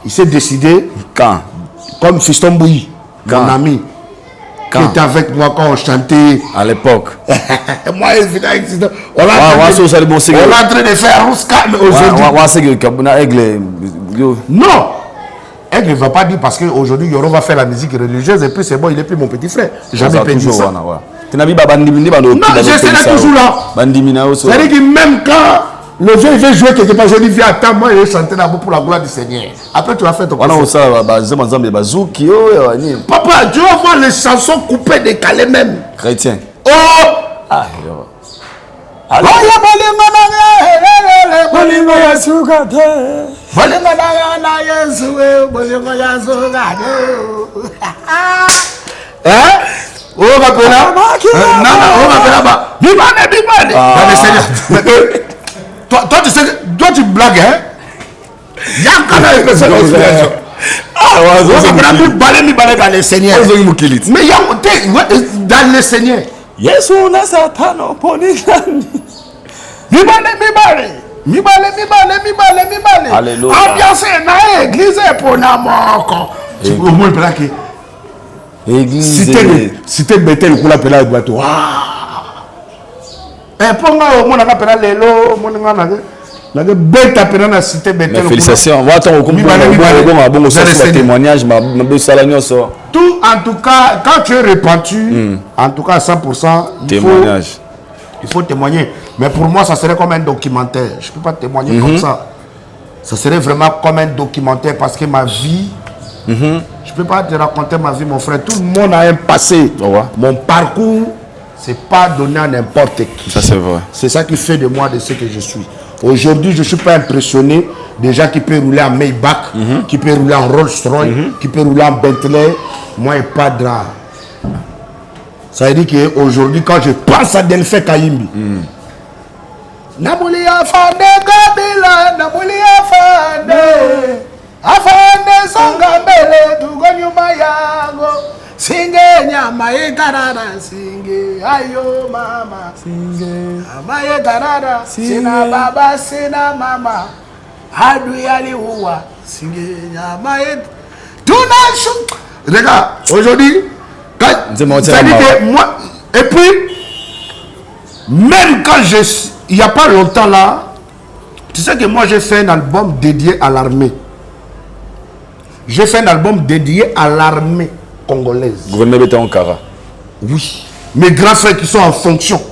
il s'est décidé. Quand? Comme Fiston Bouilly, mon ami. Qui était avec moi quand on chantait. À l'époque. Moi, évidemment, on est en train de faire Rouska, mais aujourd'hui. Non! Aigle ne va pas dire parce qu'aujourd'hui, Yoro va faire la musique religieuse et puis c'est bon, il n'est plus mon petit frère. Jamais pédé ça. Non, je serai toujours là. C'est-à-dire que même quand le vieux veut jouer quelque part, je dis viens, attends, moi je vais chanter d'abord pour la gloire du Seigneur. Après tu vas faire ton concert. Papa, tu vas voir les chansons coupées, décalées même. Chrétien. Oh! Ah, Oh, toi, tu sais, toi, tu blagues, hein? Il y a un canal de cette inspiration. Dans le Seigneur. Mais il y a dans le Seigneur. Yes, on a Satan, Mibale. Alléluia. Ambiance na église pour na moko. Tu peux moins plaquer. Église. Cité Bethel kula pela bato. Ponga au mona pela lelo, mona na beta pela na cité Bethel. Félicitations. Va ton témoignage tout en tout cas quand tu es repenti, en tout cas 100% témoignage. Il faut témoigner. Mais pour moi, ça serait comme un documentaire. Je ne peux pas témoigner comme ça. Ça serait vraiment comme un documentaire parce que ma vie, je ne peux pas te raconter ma vie, mon frère. Tout le monde a un passé. Mon parcours, ce n'est pas donné à n'importe qui. Ça, c'est vrai. C'est ça qui fait de moi de ce que je suis. Aujourd'hui, je ne suis pas impressionné des gens qui peuvent rouler en Maybach, qui peuvent rouler en Rolls-Royce, qui peuvent rouler en Bentley. Moi, il n'y a pas de drap. Ça veut dire qu'aujourd'hui, quand je pense à Delphin Kayimbi, Namuli afande Kabila, Namuli afande Songambele, Tugonyuma Yango, Singe Nyama Ekarada, Singe, Ayo Mama, Singe, Amaye Karada, Sina Baba, Sina Mama, Hadu Yali Uwa, Singe Nyama Tunashu. Regarde, aujourd'hui, moi, et puis, même quand il n'y a pas longtemps là, tu sais que moi j'ai fait un album dédié à l'armée. J'ai fait un album dédié à l'armée congolaise. Gouvernement était en Kara. Oui. Mes grands frères qui sont en fonction.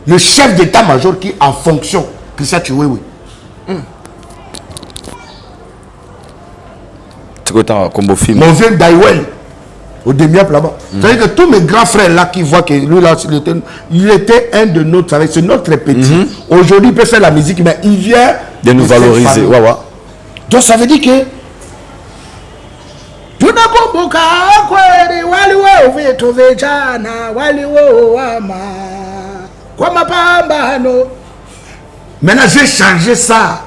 Le chef d'état-major qui est en fonction. Christian Chiwewe. C'est quoi ton combo film? Mon vieux Daiwel. Au demi-up là-bas. C'est-à-dire que tous mes grands frères là qui voient que lui là, il était un de notre, c'est notre petit. Aujourd'hui, il peut faire la musique, mais il vient de nous valoriser. Donc ça veut dire que maintenant j'ai changé ça.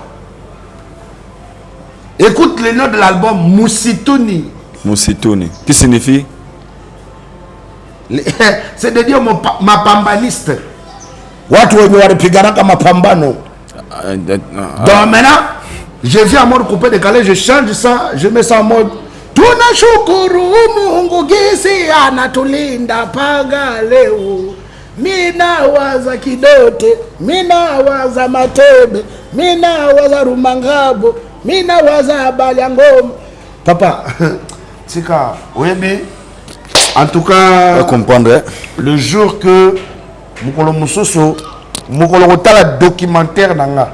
Écoute le nom de l'album Moussitouni. Moussitouni. Qui signifie? C'est de dire ma pambaniste. Watu wenye walipigana kama pambano. Donc maintenant, je viens en mode coupé décalé, je change ça, je mets ça en mode tunashukuru Mungu gisi anatulinda paga leo. Mina waza Kidote, mina waza Matebe, mina waza Rumangabo, mina waza Baliangoma. Papa, c'est quoi? Oui, mais en tout cas, comprendre. Le jour que Mukolo Musoso, Mukolo Tala documentaire nanga,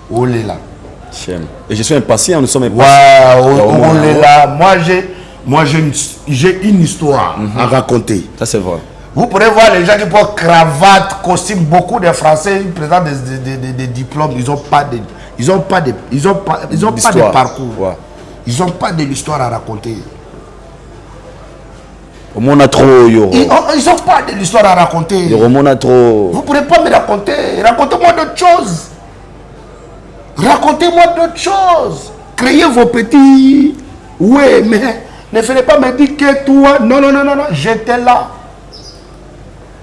on est là. Et je suis impatient, nous sommes impatients. Waouh, on est là. Moi, j'ai une histoire à raconter. Ça, c'est vrai. Vous pourrez voir les gens qui portent cravate, costume, beaucoup de Français, ils présentent des diplômes, ils n'ont pas de parcours. Ouais. Ils n'ont pas de l'histoire à raconter. Ils n'ont pas de l'histoire à raconter. Vous ne pourrez pas me raconter. Racontez-moi d'autres choses. Racontez-moi d'autres choses. Créez vos petits. Oui, mais ne fallait pas me dire que toi. Non. J'étais là.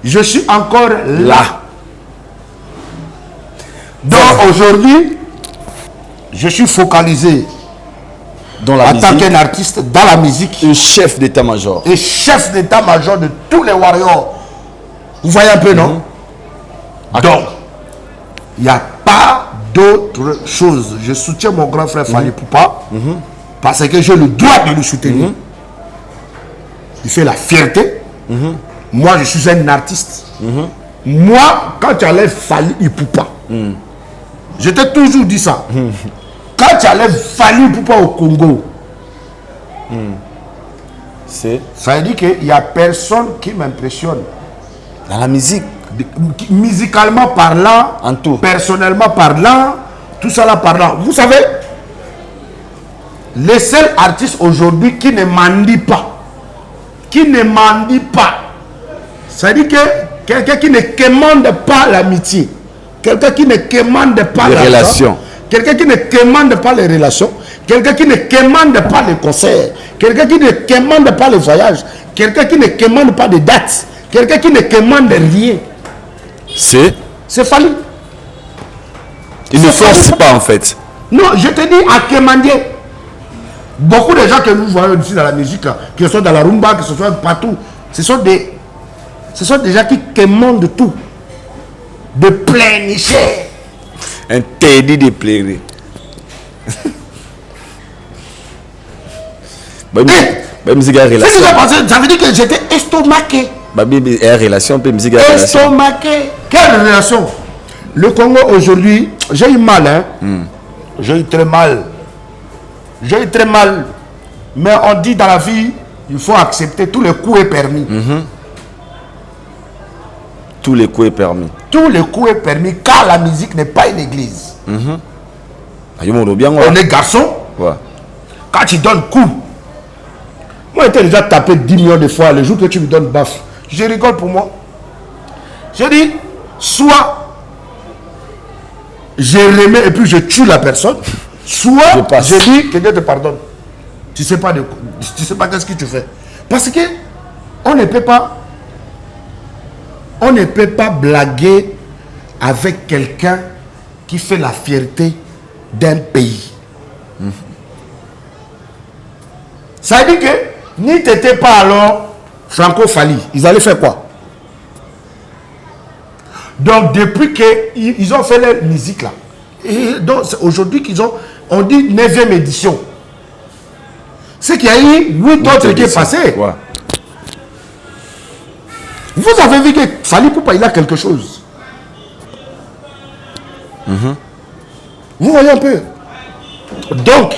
Je suis encore là. Donc aujourd'hui, je suis focalisé dans la musique, en tant qu'un artiste dans la musique. Un chef d'état-major. Et chef d'état-major de tous les warriors. Vous voyez un peu, non? Donc, il n'y a pas d'autre chose. Je soutiens mon grand frère Fali Poupa parce que j'ai le droit de le soutenir. Il fait la fierté. Moi, je suis un artiste. Moi, quand tu allais Fali Poupa, je t'ai toujours dit ça. Quand tu allais Fali Poupa au Congo, ça veut dire qu'il n'y a personne qui m'impressionne. Dans la musique. Musicalement parlant, en tout. Personnellement parlant, tout ça là parlant. Vous savez, les seuls artistes aujourd'hui qui ne mendient pas, ça veut dire que quelqu'un qui ne commande pas l'amitié, quelqu'un qui ne commande pas les relations, quelqu'un qui ne commande pas les relations, quelqu'un qui ne commande pas les concerts, quelqu'un qui ne commande pas les voyages, quelqu'un qui ne commande pas de dates, quelqu'un qui ne commande rien. C'est Fali. Il ne force pas en fait. Non, je te dis à Kémandier. Beaucoup de gens que nous voyons ici dans la musique, là, que ce soit dans la rumba, que ce soit partout, ce sont des gens qui commandent tout. De pleinicher. Interdit de plairer. Musique à relation. Ça veut dire que j'étais estomaqué. Relation, musique à relation. Estomaqué. Quelle relation? Le Congo aujourd'hui, j'ai eu mal, hein. J'ai eu très mal. J'ai eu très mal. Mais on dit dans la vie, il faut accepter, tous les coups est permis. Tous les coups est permis. Tous les coups est permis car la musique n'est pas une église. On est garçon. Ouais. Quand tu donnes coup, moi j'étais déjà tapé 10 millions de fois le jour que tu me donnes baffe. Je rigole pour moi. Je dis, soit je remets et puis je tue la personne, soit je dis que Dieu te pardonne. Tu sais pas qu'est-ce que tu fais. Parce que on ne peut pas blaguer avec quelqu'un qui fait la fierté d'un pays. Ça veut dire que ni t'étais pas alors Franco Fali, ils allaient faire quoi? Donc depuis qu'ils ont fait leur musique là, et donc aujourd'hui on dit 9e édition. C'est qu'il y a eu 8 autres qui est passé. Ouais. Vous avez vu que Fali Poupa il a quelque chose. Vous voyez un peu. Donc,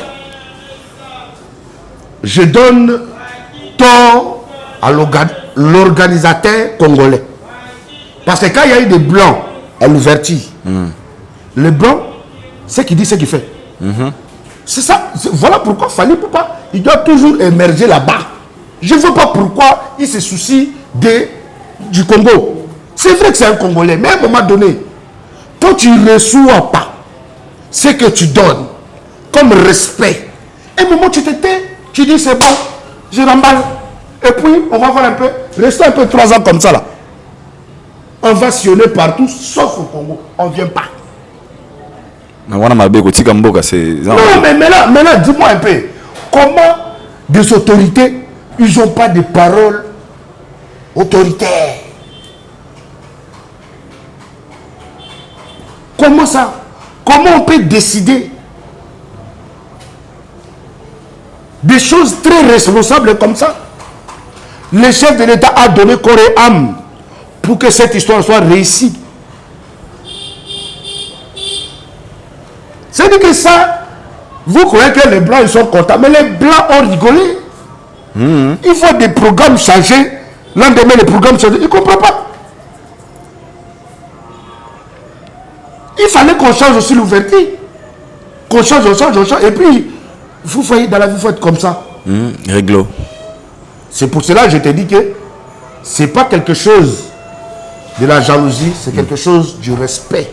je donne tort à l'organisateur congolais. Parce que quand il y a eu des blancs à l'ouverture, le blanc, c'est qui dit ce qu'il fait. C'est ça. Voilà pourquoi Fali Poupa, il doit toujours émerger là-bas. Je ne vois pas pourquoi il se soucie du Congo. C'est vrai que c'est un Congolais, mais à un moment donné, quand tu ne reçois pas ce que tu donnes comme respect, à un moment tu te tais, tu dis c'est bon, je remballe. Et puis on va voir un peu, rester un peu 3 ans comme ça là. On va sillonner partout, sauf au Congo. On ne vient pas. Non, mais maintenant dis-moi un peu, comment des autorités, ils n'ont pas de paroles autoritaires? Comment ça? Comment on peut décider des choses très responsables comme ça? Le chef de l'État a donné corps et âme pour que cette histoire soit réussie. C'est-à-dire que ça, vous croyez que les Blancs ils sont contents, mais les Blancs ont rigolé. Il faut des programmes changés. Lendemain, les programmes changés. Ils ne comprennent pas. Il fallait qu'on change aussi l'ouverture. Qu'on change. Et puis, vous voyez, dans la vie, il faut être comme ça. Réglo. C'est pour cela que je te dis que ce n'est pas quelque chose de la jalousie, c'est quelque chose du respect.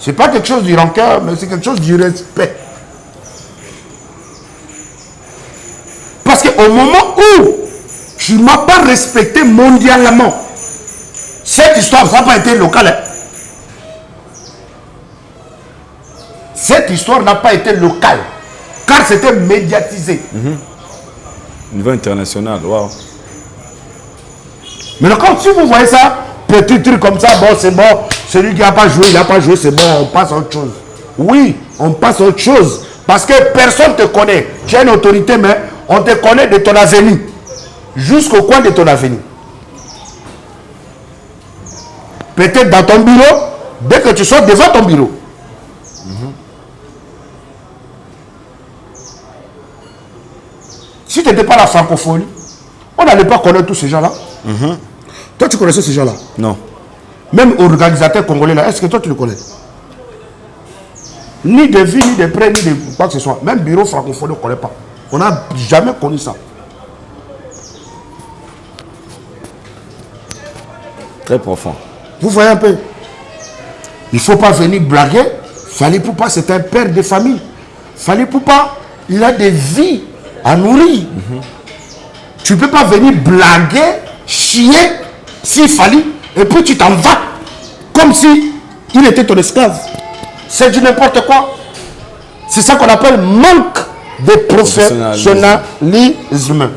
Ce n'est pas quelque chose du rancœur, mais c'est quelque chose du respect. Parce qu'au moment où tu ne m'as pas respecté mondialement, cette histoire, ça n'a pas été local. Cette histoire n'a pas été locale, car c'était médiatisé. Niveau international, waouh. Mais quand si vous voyez ça, petit truc comme ça, bon c'est bon, celui qui n'a pas joué, il n'a pas joué, c'est bon, on passe à autre chose. Oui, on passe à autre chose. Parce que personne ne te connaît. Tu as une autorité, mais on te connaît de ton avenir. Jusqu'au coin de ton avenir. Peut-être dans ton bureau, dès que tu sors devant ton bureau. Si tu n'étais pas la francophonie, on n'allait pas connaître tous ces gens-là. Toi, tu connaissais ces gens-là? Non. Même organisateur congolais là, est-ce que toi tu le connais? Ni de vie, ni de près, ni de quoi que ce soit. Même bureau francophone, on ne connaît pas. On n'a jamais connu ça. Très profond. Vous voyez un peu? Il ne faut pas venir blaguer. Fali Poupa, c'est un père de famille. Fali Poupa, il a des vies à nourrir. Tu ne peux pas venir blaguer, chier, s'il fallait, et puis tu t'en vas. Comme si Il était ton esclave. C'est du n'importe quoi. C'est ça qu'on appelle manque de professionnalisme.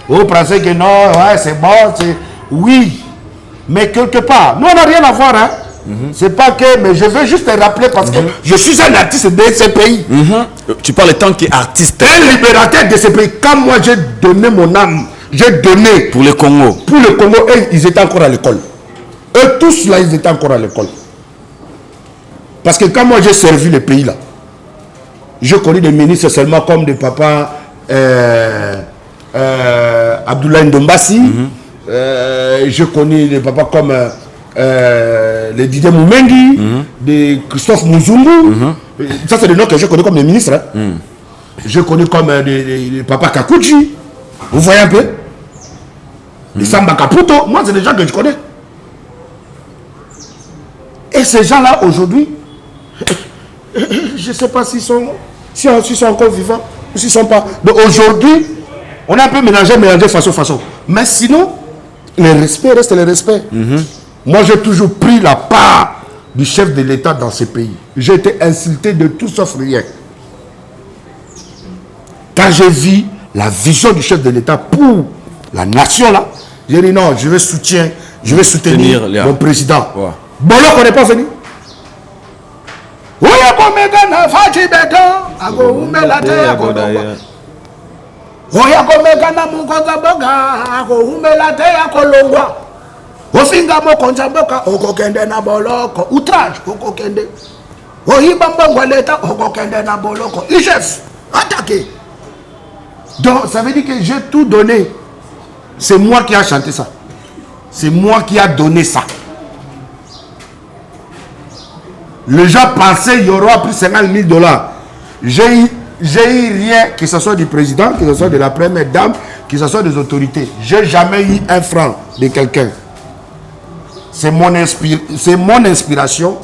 Vous pensez que non, ouais, c'est bon, c'est... Oui, mais quelque part, nous on n'a rien à voir, hein. C'est pas que, mais je veux juste te rappeler parce que je suis un artiste de ce pays. Tu parles tant qu'artiste. Un libérateur de ce pays. Quand moi j'ai donné mon âme, j'ai donné pour le Congo. Pour le Congo, et ils étaient encore à l'école. Eux tous là, ils étaient encore à l'école. Parce que quand moi j'ai servi le pays là, je connais des ministres seulement comme des papas Abdoulaye Ndombassi. Je connais des papas comme les Didier Moumengi, des Christophe Mouzungu. Ça, c'est des noms que je connais comme des ministres. Hein. Je connais comme des papas Kakouchi. Vous voyez un peu? Les Samba Caputo. Moi, c'est des gens que je connais. Et ces gens-là, aujourd'hui, je ne sais pas s'ils sont encore vivants ou s'ils ne sont pas. Donc aujourd'hui, on a un peu mélangé façon. Mais sinon, le respect reste le respect. Moi, j'ai toujours pris la part du chef de l'État dans ce pays. J'ai été insulté de tout sauf rien. Quand j'ai vu la vision du chef de l'État pour la nation, là, j'ai dit non, je vais soutenir mon président. Ouais. Bolo, on n'est pas venu. Ofinga mokonza mboka okokende na boloko outrage okokende oyiba mbongo l'État okokende na boloko IGF attaqué. Donc ça veut dire que j'ai tout donné. C'est moi qui a chanté ça, c'est moi qui a donné ça. Les gens pensaient qu'il y aura plus 50 000 $. J'ai eu rien, que ce soit du président, que ce soit de la première dame, que ce soit des autorités. J'ai jamais eu un franc de quelqu'un. C'est mon inspiration.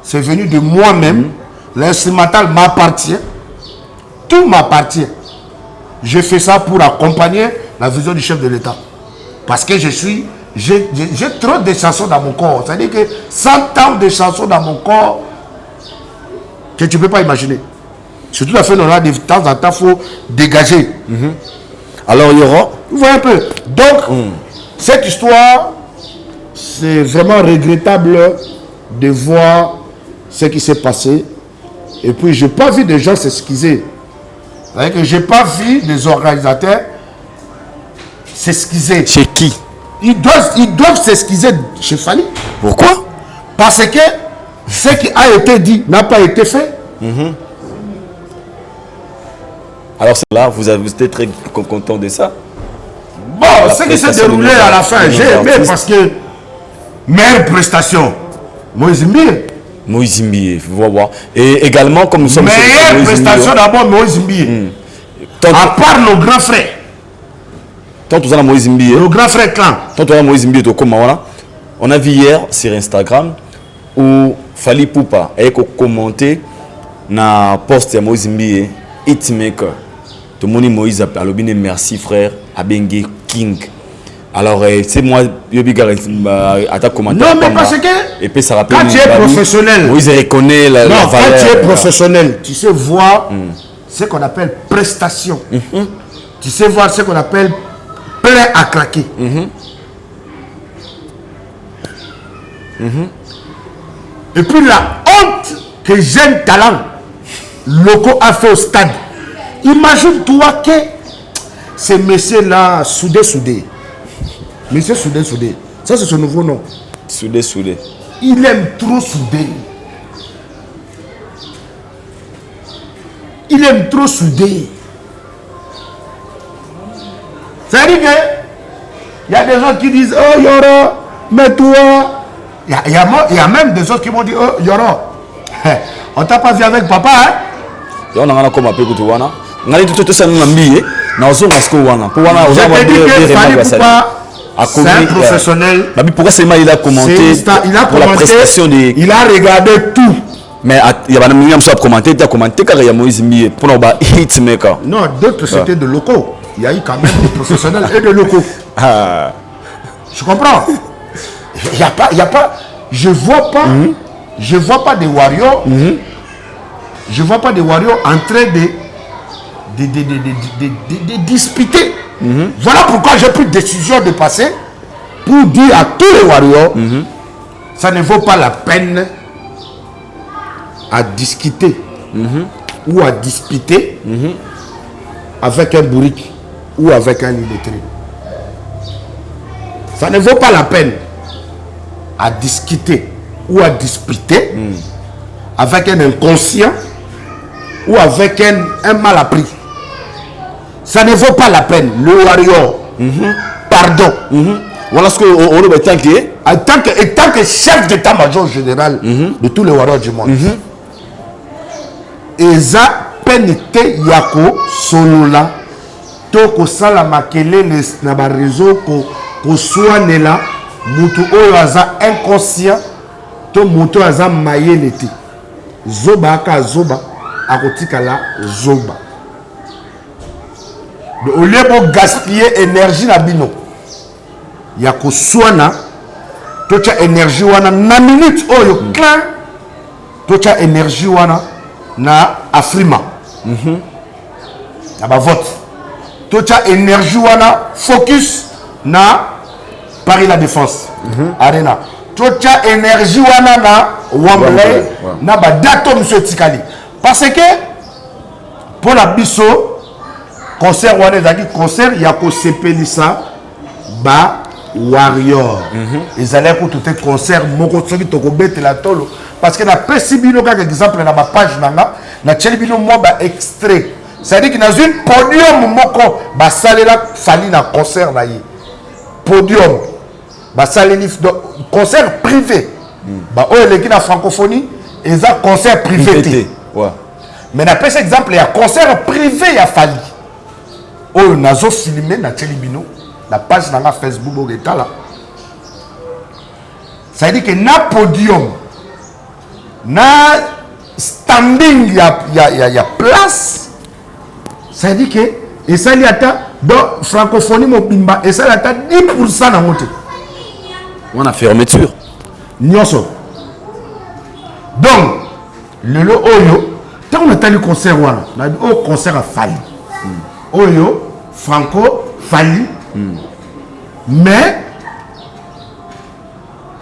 C'est venu de moi-même. L'instrumental m'appartient. Tout m'appartient. Je fais ça pour accompagner la vision du chef de l'État. Parce que j'ai trop de chansons dans mon corps. C'est-à-dire que 100 ans de chansons dans mon corps que tu ne peux pas imaginer. C'est tout à fait normal. De temps en temps, il faut dégager. Alors, il y aura... Vous voyez un peu. Donc, cette histoire... C'est vraiment regrettable de voir ce qui s'est passé. Et puis, je n'ai pas vu des gens s'excuser. C'est-à-dire que je n'ai pas vu des organisateurs s'excuser. Chez qui? Ils doivent s'excuser chez Fally. Pourquoi? Parce que ce qui a été dit n'a pas été fait. Alors, là, vous avez été très content de ça? Bon, ce qui s'est déroulé à la fin, j'ai aimé parce que meilleure prestation, Moïse Mbie. Moïse Mbie, vous voir. Et également, comme nous sommes... Meilleure prestation d'abord, Moïse Mbie. À part nos grands frères. Tant que Moïse Mbie. Nos grands frères clan. Tant que Moïse Mbie, on a vu hier sur Instagram où Fally Poupa a commenté na post de Moïse Mbie, Hitmaker. Tout le monde Moïse a dit merci frère, Abengue King. Alors, c'est moi, à commentaire. Non, mais parce que et puis, ça rappelle quand tu es professionnel, Moïse reconnaît la valeur. Quand tu es professionnel, tu sais voir ce qu'on appelle prestation. Tu sais voir ce qu'on appelle plein à craquer. Et puis la honte que Jeune Talent locaux a fait au stade. Imagine-toi que ces messieurs-là, soudés. Monsieur Soudé. Ça, c'est son nouveau nom. Soudé. Il aime trop souder. C'est-à-dire que il y a des gens qui disent oh Yoro, mais toi. Il y a même des autres qui m'ont dit oh Yoro, on t'a pas vu avec papa, hein? On a comme appelé que tu vois, on a dit tout ça, on a mis, on a dit c'est un professionnel. Pourquoi seulement il a commenté pour la prestation de... Il a regardé tout. Mais il y a des gens qui ont commenté car il y a Moïse Mbie pour nos hitmaker. Non, d'autres c'était de locaux. Il y a eu quand même des professionnels et de locaux. Je comprends. Il y a je vois pas des warriors. Je vois pas des warriors en train de disputer. Voilà pourquoi j'ai pris décision de passer pour dire à tous les warriors, ça ne vaut pas la peine à discuter ou à disputer avec un bourrique ou avec un illettré. Ça ne vaut pas la peine à discuter ou à disputer avec un inconscient ou avec un mal appris. Ça ne vaut pas la peine. Le warrior, pardon. Voilà ce qu'on a besoin en tant que chef d'état-major général de tous les warriors du monde. Eza penete yako solola to ko sala makelele na ba réseau ko soanela mutu oyo aza inconscient to mutu aza mayele te. Zoba aka zoba akotika la zoba. Au lieu de gaspiller énergie na bino yako soana to cha énergie wana na minute oyo clair to cha énergie wana na Afrima na ba vote to cha énergie wana focus na Paris la Défense Arena to cha énergie wana na Wembley na ba dato monsieur Tikali parce que pour la biso concert wana ezaki concert ya ko sepelisa ba warrior ils allaient pour tout un concert moko soki to ko betela tolo parce que na pesi bino kaka exemple na ba page nanga na tcheli bino mo ba extrait ça dit que dans une podium moko ba salela fali na concert na ye podium ba saleli concert privé ba o eleki na francophonie eza concert privé ouais. Mais na pesi exemple ya concert privé ya fali oyo nazo filmer na tcheli bino la page dans la Facebook est là. Ça veut dire que na podium, na standing il y a place. Ça veut dire que et ça il y a dans francophonie mobimba et ça il y a 10% na monté. On a fermeture. Nyonso. Donc le oyo tant on a le concert wana, na au concert à Fali. Oyo Franco Fali. Mais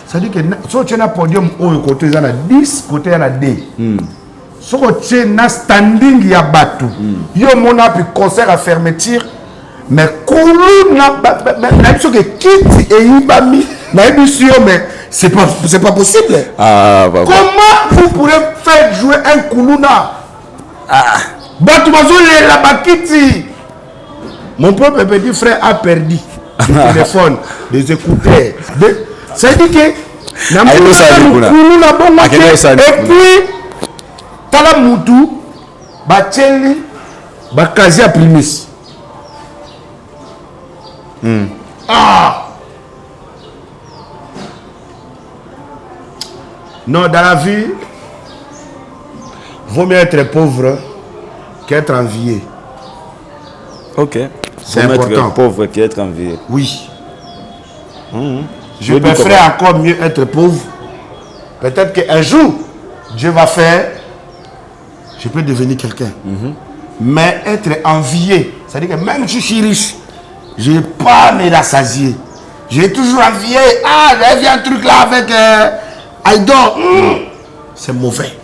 ça dit que si tu as un podium au côté il y a 10 côté il y a 2 si tu as un standing il y a bateau il y a mon appui concert à fermeture mais mais c'est pas possible. Comment vous pourrez faire jouer un koulouna mon propre petit frère a perdu le téléphone, des écouteurs. Ça veut dire que et puis tala mutu bacheli bakazi a primis. Non, dans la vie, vaut mieux être pauvre qu'être envié. Ok. C'est important. Pauvre qui être envié. Oui. Je préférerais encore mieux être pauvre. Peut-être qu'un jour, Dieu va faire, je peux devenir quelqu'un. Mais être envié, c'est-à-dire que même si je suis riche, je n'ai pas me rassasier. J'ai toujours envié. Ah, j'ai vu un truc là avec Aïdor. C'est mauvais.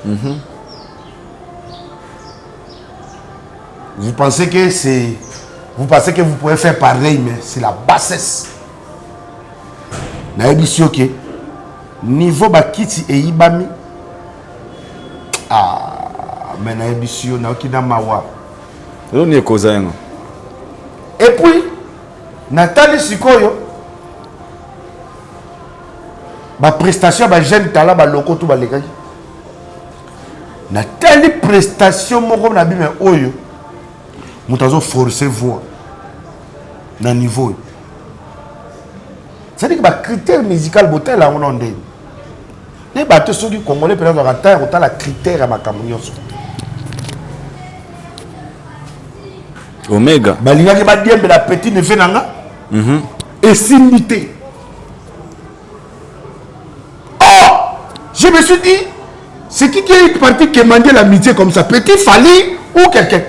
Vous pensez que c'est... Vous pensez que vous pouvez faire pareil, mais c'est la bassesse. Naïbisi ok. Niveau bakiti et ibami. Ah, mais naïbisi na okina mawa. On est causé. Et puis, Nathalie Sikoyo, ba prestation ba jeune tala ba loko tout ba lekaki. Nathalie prestation moko na bime oyo. Moutazo forcer voix dans le niveau. C'est-à-dire que le critère musical, là, on a dit. Les bateaux sont du Congolais, peut-être on a la critère à ma camion. Omega. Balinga qui va dire que la petite ne fait nanga. Et simité. Oh! Je me suis dit, c'est qui est parti quémander l'amitié comme ça? Petit Fally ou quelqu'un?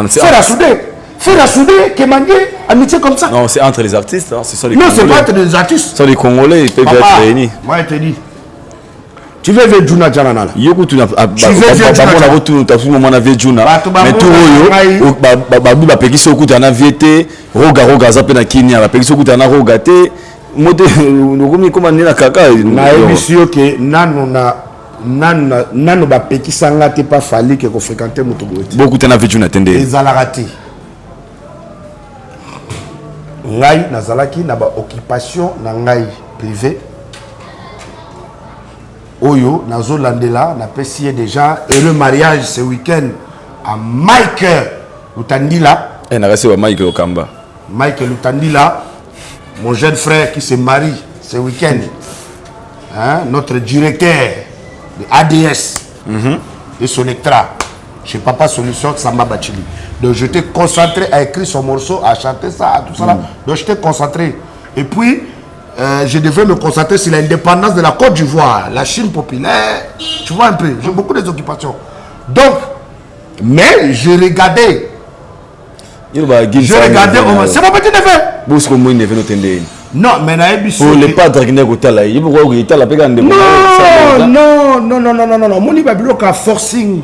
Faire la souder, quémander amitié comme ça. Non, c'est entre les artistes. Hein. C'est ça les non, c'est pas entre les artistes. Ce sont les Congolais, ils peuvent Papa, être réunis. moi, je te dis. Tu veux ver Juna Jananala? Yoko tu n'as pas tu veux ver Juna tu as tout moment na ver Juna mais tout yo babu ba peki soku tu na viete roga za pe na Kenya ba peki soku tu na roga te mote ngomi koma nina kaka na ebisio ke nano ba peki sanga te pas Fally que ko fréquenter moto bote beaucoup tu na ver Juna tende ezalaka te ngai nazalaki na ba occupation na ngai privé Oyo, Nazo Landela, n'a pas signé déjà, et le mariage ce week-end à Mike Lutandila. Et n'a pas Mike Okamba. Mike Lutandila, mon jeune frère qui se marie ce week-end. Hein, notre directeur de ADS et son extra chez Papa Solution Samba Bachili. Donc je t'ai concentré à écrire son morceau, à chanter ça, à tout ça là. Donc je t'ai concentré. Et puis, je devais me concentrer sur l'indépendance de la Côte d'Ivoire, la Chine populaire, tu vois un peu, j'ai beaucoup d'occupations. Donc, mais je regardais. C'est mon petit neveu. Non, mais les padres qui n'ont pas là, non, mon ibabilo ka forcing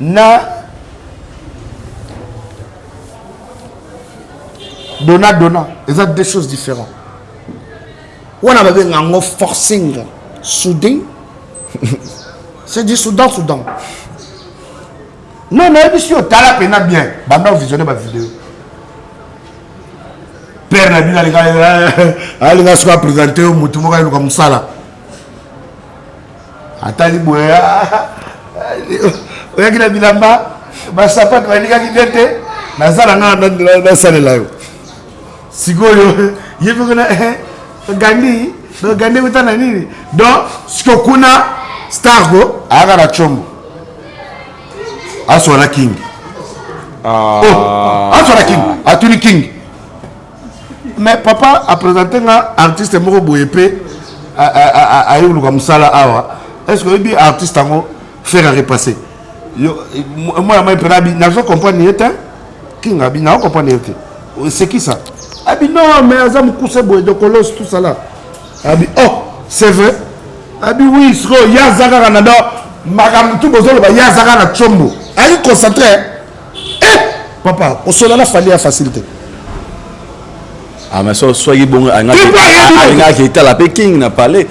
na dona, ils ont des choses différentes. On a besoin d'un forcing soudain. C'est du Soudan. Non, monsieur, tu as la peine bien. Maintenant, visionner ma vidéo. Père Nabi, il a soit présenté au Moutoumou comme ça là. Attends, il y a qui là-bas. Ma sapate, il y a qui était. Dans ça là. Sigoyo, il faut que Gandhi utana nini donc sikokuna stargo aga na chombo aswala king aswala king atuli king mais papa a présenté un artiste moko boyepe a yulu comme ça là awa est-ce que bien artiste ngo faire à repasser moi penabi na zo comprendre yeta king abi na comprendre yeta c'est qui ça? Abi non, mais Azam Koussebo de Colosse, tout ça là. Abi oh, c'est vrai. Abi oui, il y a Zagara Nada, Magam tout besoin, il y a Zagara Chombo. Allez concentré. Eh, papa, au sol, il fallait la facilité. Ah, mais soyez bon, qui était la Pékin n'a parlé.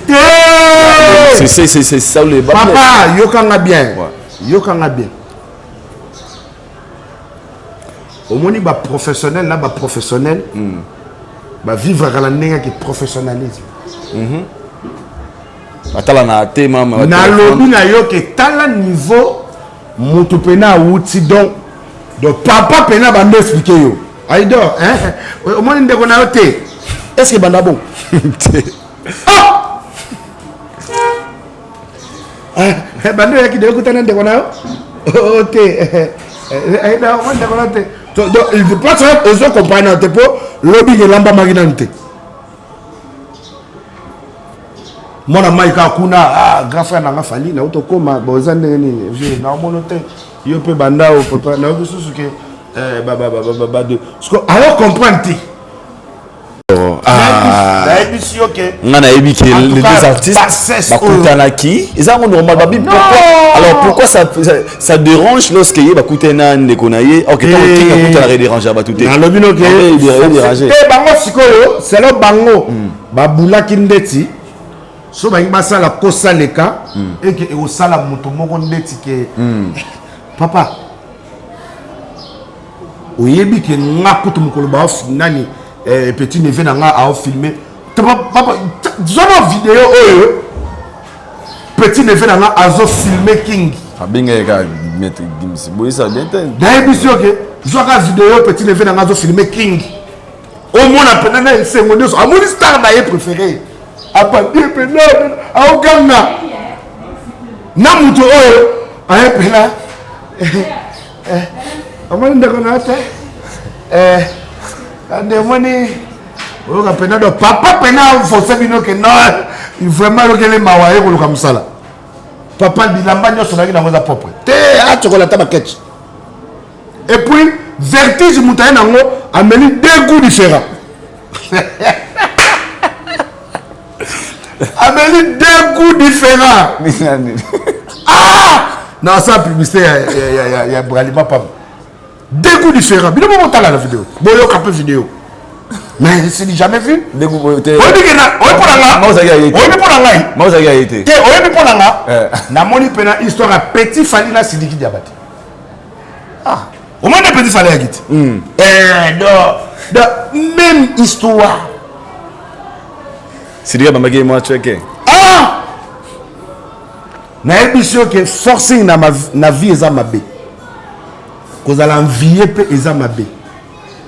C'est ça le bas. Papa, Yokanga bien. Yokanga bien. Au moins, il y a professionnel, là, professionnel. Bah vivre à la nègre qui professionnalisme. Atala na tema ma. Na lobi na yo que tala niveau mutu pena outi donc papa pena bande expliquer yo. Aïdor hein. Au moins ndeko na yo te. Est-ce que banda bon? Ah! Bande ya ki de kutana ndeko na yo. Oh te. Aïdor on ndeko na te. Donc il faut pas faire aux autres compagnons te po lobby de lamba maginante. Mona maika kuna grand frère nanga Fally na utokoma bozande nini je na monote yo pe banda o papa na bisusu ke de ce que alors comprendre ti on a ébi que les deux artistes bakutanaki ils ont normal babi pourquoi ça dérange lorsque y bakutana ndekonaye OK tant que ça dérange ba tout na lobino ke déranger bango sikoyo c'est le bango babula kindeti so ba ngba la kosa leka et que au sala moto moko ndeti ke papa oyebi ke ngakutu mukolo ba nani petit neveu nanga a filmé papa zona vidéo oyo petit neveu nanga azo filmé king abinga ka mettre dimsi boy ça bien d'ailleurs bisio ke zoka vidéo petit neveu nanga azo filmé king au moins apena c'est mon dieu amoni star na ye préféré apa bien pena au ganga na muto oyo aye pena amoni ndako na te ande moni On a peine de papa peine forcer bino que non vraiment le gele mawaye ko comme ça là. Papa bilamba nyo sonaki na ngoza propre. Te a chocolat maquette. Et puis vertige mutaye nango ameli deux goûts différents. Ameli deux goûts différents. Ah! Non, ça publicité il y a Bralima pas. Deux goûts différents. Bien bon la vidéo. Boyo capé vidéo. Mais c'est jamais vu. Deux goûts. On dit que on pour là. On pour là. Moi ça a été. Que on pour là. Na moni pena histoire à petit Fally na Sidiki Diabaté. Ah. Au moins de petit Fally Agit. Même histoire. Sidiki Bambagé moi checké. Ah! Na émission que forcing na vie eza mabe. Cause ala envier pe eza mabe.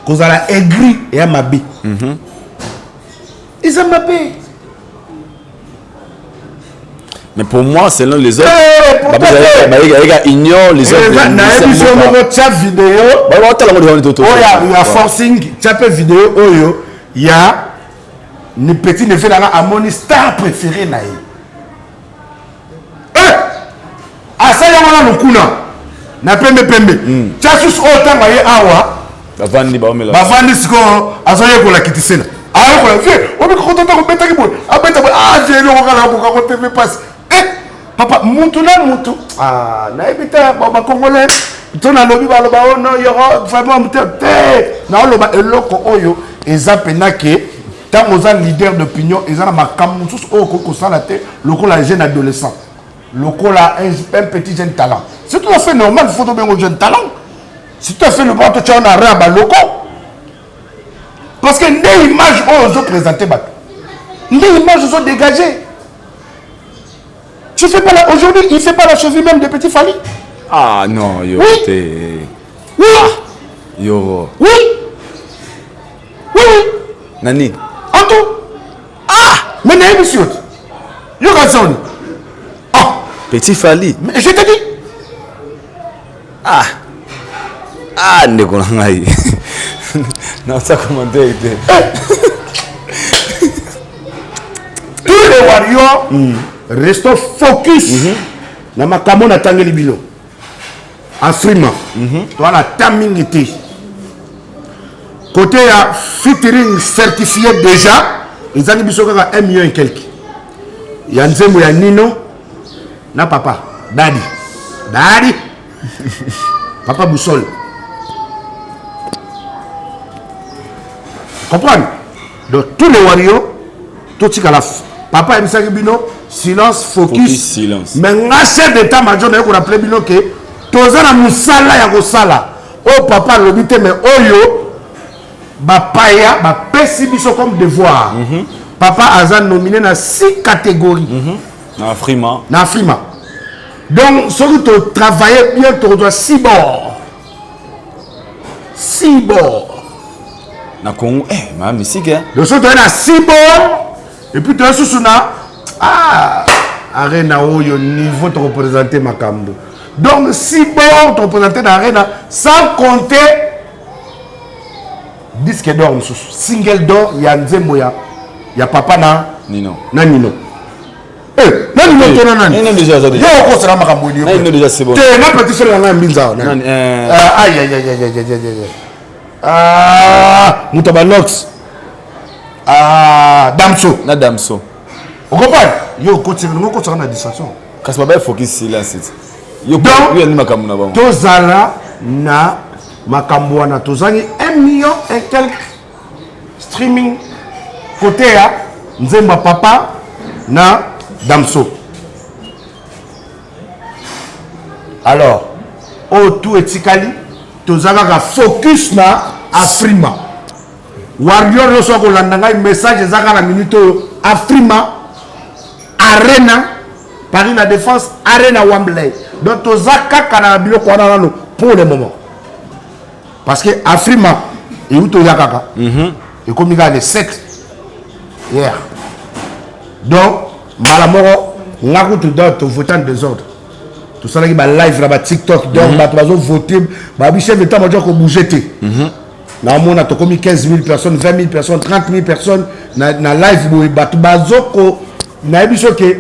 Cause ala aigri et mabe. Eza mabe. Mais pour moi, selon les autres, il ignore les autres. Na émission mo tia vidéo. Il y a forcing, tia pe vidéo oyo, il y a ni petit ne fait là à mon star préféré na ye. Asaya wana lukuna na pembe chasus ota maye awa bavandi baomela bavandi siko azoye ko la kitisena ayo ko la vie obi ko tonta ko beta ki boy abeta boy je lo ko kala ko TV passe papa mutu na mutu na ebita ba congolais tona lobi ba loba no yoro vraiment te na loba eloko oyo eza penake tant aux leader d'opinion eza na makambu tous o ko sala te loko la jeune adolescent. Loco là, un petit jeune talent. C'est tout à fait normal, il faut donner un jeune talent. Si tu as fait le bon, tu as un arrêt à loco. Parce que les images ont présenté, les images sont dégagées. Tu fais pas la... Aujourd'hui, il ne fait pas la cheville même de petit Fally. Ah non, yo. Oui. Oui. Yo. Oui. Oui. Nani. En tout. Ah. Mais n'est-ce pas monsieur. Yo Gatsoni. Petit Fally. Mais je te dis. Ndeko ngai. Non, ça commenter. Tous les warriors restent focus. Na makamo na tangeli bilo. Afrima. Toi la tamingité. Côté à featuring certifié déjà, ils ont biso kaka 1 million et quelques. Ya nzembo ya Nino. Na papa, daddy, papa Boussole. Comprends? Donc tous les warriors, tout ce la papa et Missa Bino, silence, focus. Silence. Mais un chef d'état-major, on appelle Bino que toza na musala ya kosala. Oh papa lobité mais oyo bapaya ba pesi biso comme devoir. Papa Azan nominé dans 6 catégories. Na Afrima. Na Afrima. Donc, si tu travailles bien, tu dois 6 bords. 6 bords. Na Congo, ma musique, hein. Donc, si tu as 6 bords, et puis tu as sous Arena, où il niveau de représenter Makambo. Donc, 6 bords, tu représenter l'Arena, sans compter disque d'or, single d'or, il y a Nzemboya, il y a Papa Nino. Non, déjà ça déjà. Non, déjà c'est bon. Tu es petit seul dans un minza. Moutabalnox. Damso. Na Damso. On comprend? Yo, continue la distraction. Parce que focus silence. Yo, yo ni makambo na bango. Tozala na makambo wana tozangi 1 million et quelques streaming côté à Nzemba papa na Damso. Alors, tout est tikali, tozala focus na Afrima. Warrior reçoit ko landanga message zaka la minute Afrima Arena Paris la Défense Arena Wembley. Donc tozaka kana bilo ko na pour le moment. Parce que Afrima et où tozaka et comme il y a les 7 hier. Donc malamoro ngaku tu dois te voter en désordre. Tout ça qui va live là-bas TikTok donc va voter ba chef d'état major ko bouger té. on a commis 15 000 personnes, 20 000 personnes, 30 000 personnes dans live boy batu bazoko na biso que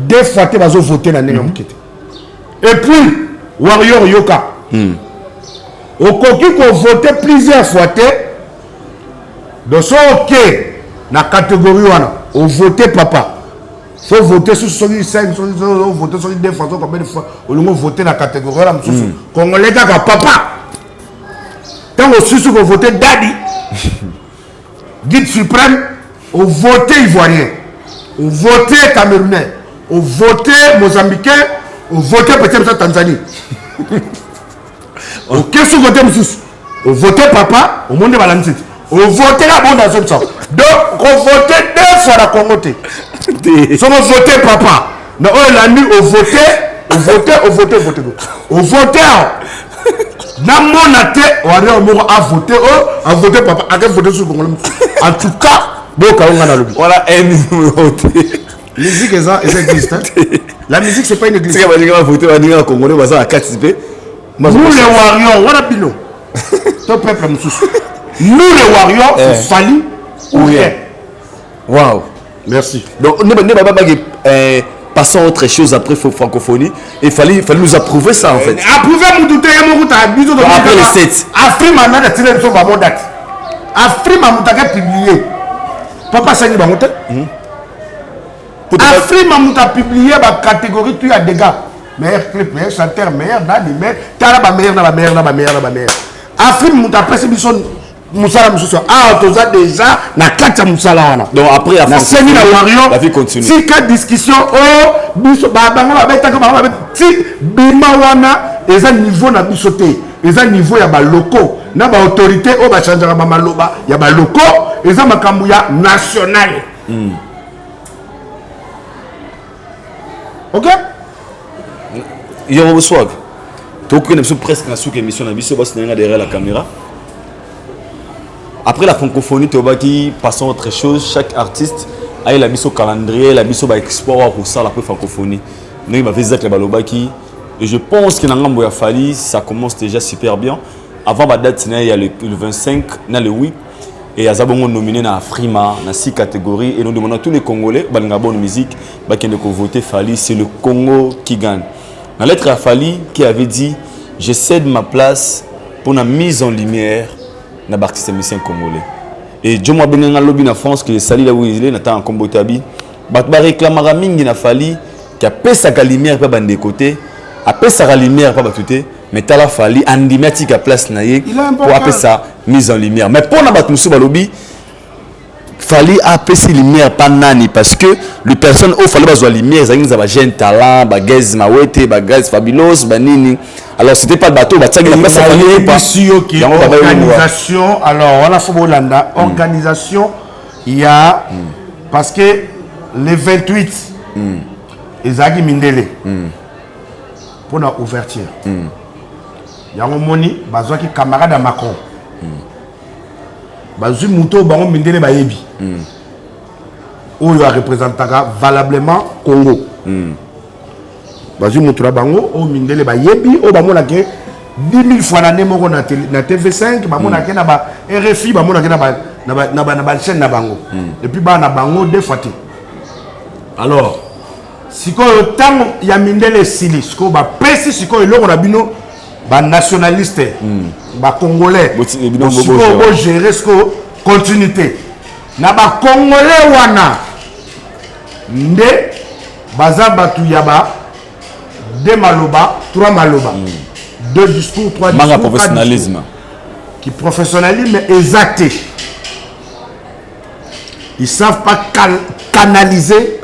deux fois te bazo voter na nenga mukete. Et puis Warrior Yoka. Au coquille qu'on votait plusieurs fois te donc so OK na catégorie wana on voter papa. Faut voter sur 5, faut voter sur deux fois combien de fois on voter na catégorie là mususu. Congolais kaka papa. Tant au susu qu'on votait daddy. Guide suprême, on votait ivoirien, on votait camerounais, on votait mozambicain, on votait peut-être Tanzanie. Ok, si on votait monsieur, on votait papa, au monde de Balancet, on votait la bonne dans ce sens. Donc, on votait deux fois la Congoté. Si on votait papa, non, la nuit, on votait. On votait. Dans mon athée, on a voté papa, a voté sur le Congolais. En tout cas, voilà un musique existe. La musique, c'est pas une église. Nous, les Warriors, voilà Pino. Ton peuple, nous, les Warriors, c'est Fali ou rien. Waouh. Merci. Donc, nous, passons à autre chose après francophonie. Il fallait nous approuver ça en fait. Approuver mon douté et mon route à bisous de après le 7. Afrima n'a pas tiré sur ma date. Afrima m'a publié. Papa Sani Bamote. Afrima m'a publié ma catégorie tu as des gars. Meilleur clip, meilleur chanteur, meilleur nani, meilleur. T'as meilleur. Afrima m'a passé mission. Moussala Moussala. Ah, tu as déjà na katia Moussala wana. Donc après la vie continue. Si quatre discussions oh biso ba bango ba betaka ba si bima wana eza niveau na biso te. Eza niveau ya ba locaux na ba autorité o ba changer ba maloba ya ba locaux eza makambu ya national. OK? Yo swag. Tu connais presque na sous émission na biso parce que derrière la caméra. Après la francophonie, passons à autre chose. Chaque artiste a la mise au calendrier, la mise au export pour ça, la francophonie. Nous, il fait la balobaki. Et je pense que dans le Fali, ça commence déjà super bien. Avant la date, il y a le 25, il y a le 8. Et il y a nominé dans Afrima, dans 6 catégories. Et nous demandons à tous les Congolais, qui ont une bonne musique, qui ont voté Fali, c'est le Congo qui gagne. Dans la lettre à Fali, qui avait dit je cède ma place pour la mise en lumière na artiste musicien congolais. Et je moi benga lobby na France que sali la wizile na ta en combo tabi. Ba réclamera mingi na Fali qui a pesa ka lumière pa bande côté, a pesa ka lumière pa batuté, mais ta la Fali andimatique à place na ye pour appeler ça mise en lumière. Mais pour na batmusu ba lobby Fali a pesa lumière pas nani parce que les personnes au Fali bazwa lumière za nza ba jeune talent, ba gaz mawete, ba gaz fabulous, ba nini. Alors c'était pas le bateau, organisation. Alors on a fait Bolanda organisation. Il y a parce que les 28 Ezagi Mindele pour la ouverture. Il y a un moni, bazo qui camarade à Macron. Bazo Mouto Baron Mindele Bayebi. Où il représentera valablement Congo. Bazu mutura bango o mindele ba yebi o ba mona ke 10 000 fois l'année moko na TV5 ba mona ke na ba RFI ba mona ke na ba chaîne na bango et puis ba na bango deux fois. Alors siko tant ya mindele sili siko ba pesi siko eloko na bino ba nationaliste ba congolais siko bo gérer siko continuité na ba congolais wana nde baza batu ya ba 2 maloba, 3 maloba. 2 discours, 3 discours. Professionnalisme. Qui professionnalisme exacté. Ils ne savent pas canaliser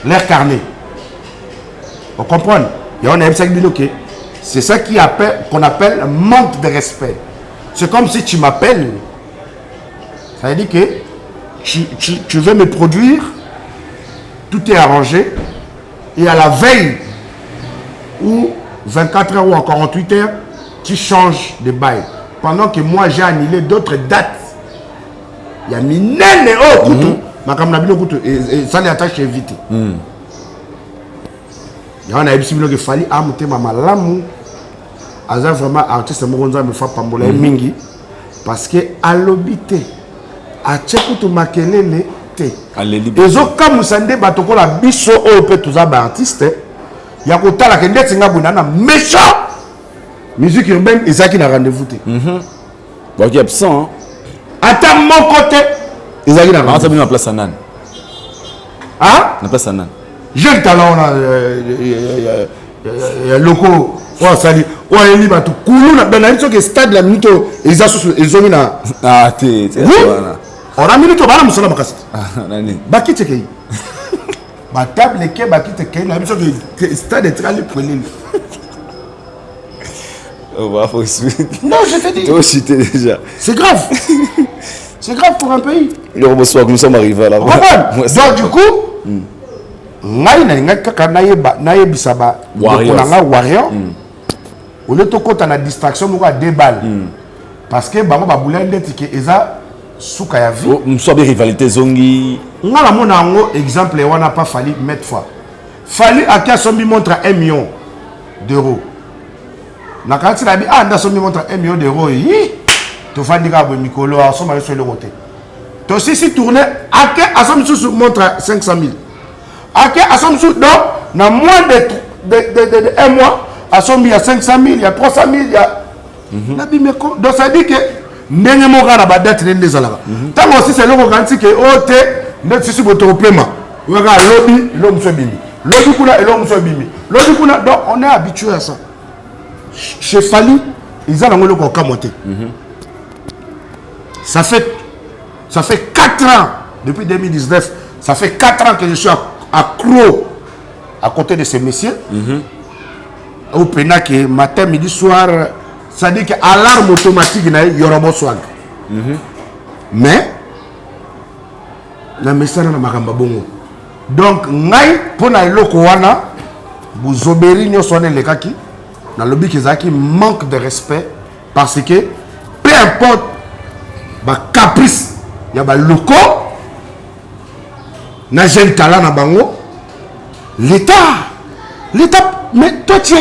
leur carnet. On comprend? Et on a c'est ça qu'on appelle manque de respect. C'est comme si tu m'appelles. Ça veut dire que tu veux me produire, tout est arrangé. Et à la veille, ou 24 heures ou en 48 heures, tu changes de bail. Pendant que moi, j'ai annulé d'autres dates. Il y a Minel et oh, Koutou. Ma camarade Koutou. Et ça, les attaches évitées. Il y a un épisode qui fallait amener ma malamou. Aza vraiment artiste, me fait pambola mingi. parce que alobi te atie kutu makelele te ezokamwisa nde bato kola biso oyo mpe toza baartiste ya kotalaka ndeti nga boye na méchant musique urbaine ezalaki na rendez-vous te baki absent ata moko te ezalaki na rendez-vous na place anan na place anan jeune talent ya loko oyo asali oyo ayeli bato kulu na nayebi soki stade la minute oyo eza susu ezongi na te ona minute bana mosala makasi bakite kei batable ke bakite kei nayebi soki stade etikali pweleli non je te dis toi cité déjà c'est grave c'est grave pour un pays bonsoir nous sommes arrivés à la donc du coup ngai nalingaki kaka nayebisa bakolanga warrior ole tokota na distraction moko ya 2 balles parce que bango babulai ndeti ke eza suka ya vie mosu abe rivalité zongi nga namona yango exemple wana pas fali mettre fois fali aki asombi montre 1 million d'euros nakati na bi nda asombi montre 1 million d'euros yi tofandi kaka boye mikolo asomba yeso eloko te tosisi tourne ake asombi susu montre 500 000 ake asombi susu donc na moins de 1 mois asombi ya 500 000 il y a 300 000 il y a nabimeko donc ça dit que ndenge moko na badate nde ezalaka ntango osisi eloko kanti ke oyo te nde sisi botopema kaka lobi eloko mosu ebimi lobi kuna eloko mosu ebimi lobi kuna donc on est habitué à ça chez Fali eza nango eloko okamwa te ça fait 4 ans depuis 2019 ça fait 4 ans que je suis accro à côté de ces messieurs au pena que matin midi soir ça dit que alarme automatique na yorobo swag mais na mesana na makamba bongo donc ngai pona eloko wana buzoberi nyoso ne lekaki na lobby kezaki manque de respect parce que peu importe ba caprice ya ba loko na jeune talent na bango l'état mais toi tu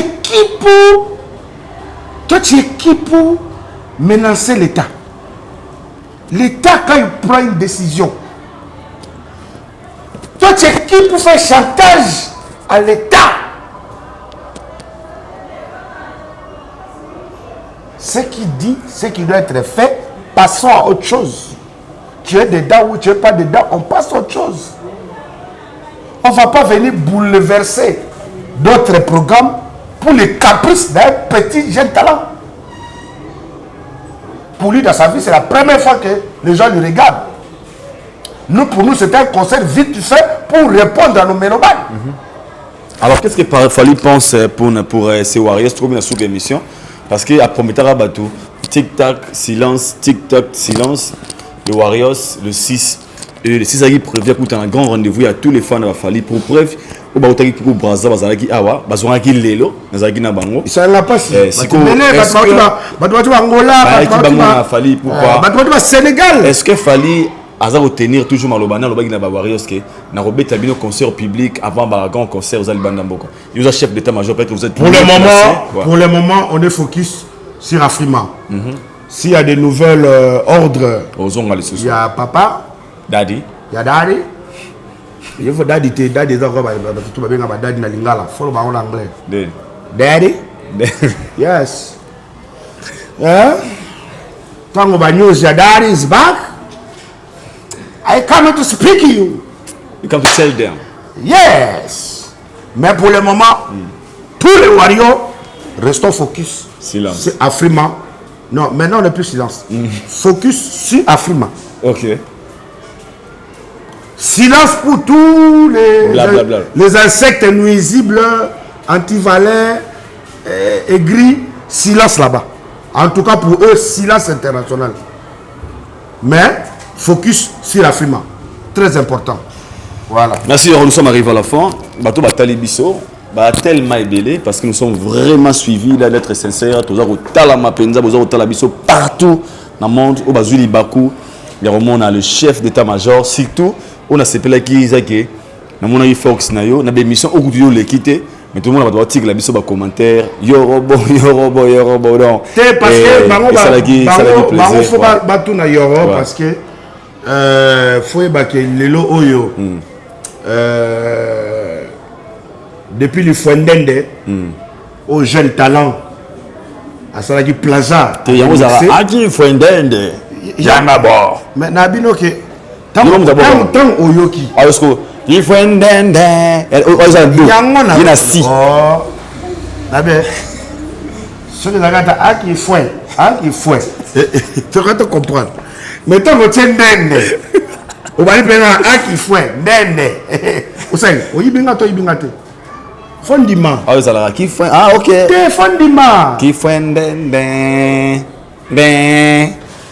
es qui pour menacer l'État? L'État, quand il prend une décision, toi tu es qui pour faire chantage à l'État? Ce qui dit, ce qui doit être fait, passons à autre chose. Tu es dedans ou tu n'es pas dedans, on passe à autre chose. On ne va pas venir bouleverser d'autres programmes pour les caprices d'un petit jeune talent. Pour lui, dans sa vie, c'est la première fois que les gens le regardent. Nous, pour nous, c'est un concert vite fait pour répondre à nos mélomanes. Alors, qu'est-ce que Fali pense pour ces Warriors, trouver une sous-émission? Parce qu'il y a Prometara Batou, tic-tac, silence, tic-tac, silence. Le Warriors, le 6. Et le 6 a prévu un grand rendez-vous à tous les fans de Fali pour preuve. Ou bautaki pour Brazza bazalaki awa bazongaki lelo nazalaki na bango ça n'a pas si bato Angola bato Fali pourquoi bato Sénégal est-ce que Fali aza retenir toujours malobana lobaki na ba Warriors que na robeta bino concert public avant ba grand concert aux Albanda Mboko vous êtes chef d'état-major peut-être vous êtes pour le moment on est focus sur Afrima s'il y a des nouvelles ordres il y a papa daddy il y a daddy. Il faut daddy te daddy za ko ba tout ba benga ba daddy na lingala follow ba en anglais daddy yes tango ba news ya daddy is back I come to speak you come to tell them yes mais pour le moment tous les warriors restons focus silence c'est Afrima non maintenant on n'est plus silence focus sur Afrima ok. Silence pour tous les insectes nuisibles, antivalents, aigris. Silence là-bas. En tout cas pour eux, silence international. Mais focus sur l'Afrique. Très important. Voilà. Merci, nous sommes arrivés à la fin. Bateau Batali Bisso. Tellement ébélé parce que nous sommes vraiment suivis d'être sincères. Tous les talama penza, tous les Bisso partout dans le monde. Au Bazuli Bakou, on a le chef d'état-major. Surtout, on a ces pelés qui disent que nous avons eu Fox, nous avons des missions au bout de l'équité. Mais tout le monde va dire que la biso ba commentaire yorobo donc. C'est parce que bango faut ba tout na yoro parce que faut ba que lelo oyo depuis le Fondende aux jeunes talents à Salagi Plaza te yango za aki Fondende yanga bo mais na bino ke tant oyoki ayosko il Fondende oza do ina si oh na be ce que zakata aki fouet tu vas te comprendre mais tant que tu ndende o bali pena aki fouet ndende osai oyibinga to yibinga te fondiment ayozala ki fouet ah OK te fondiment ki Fondende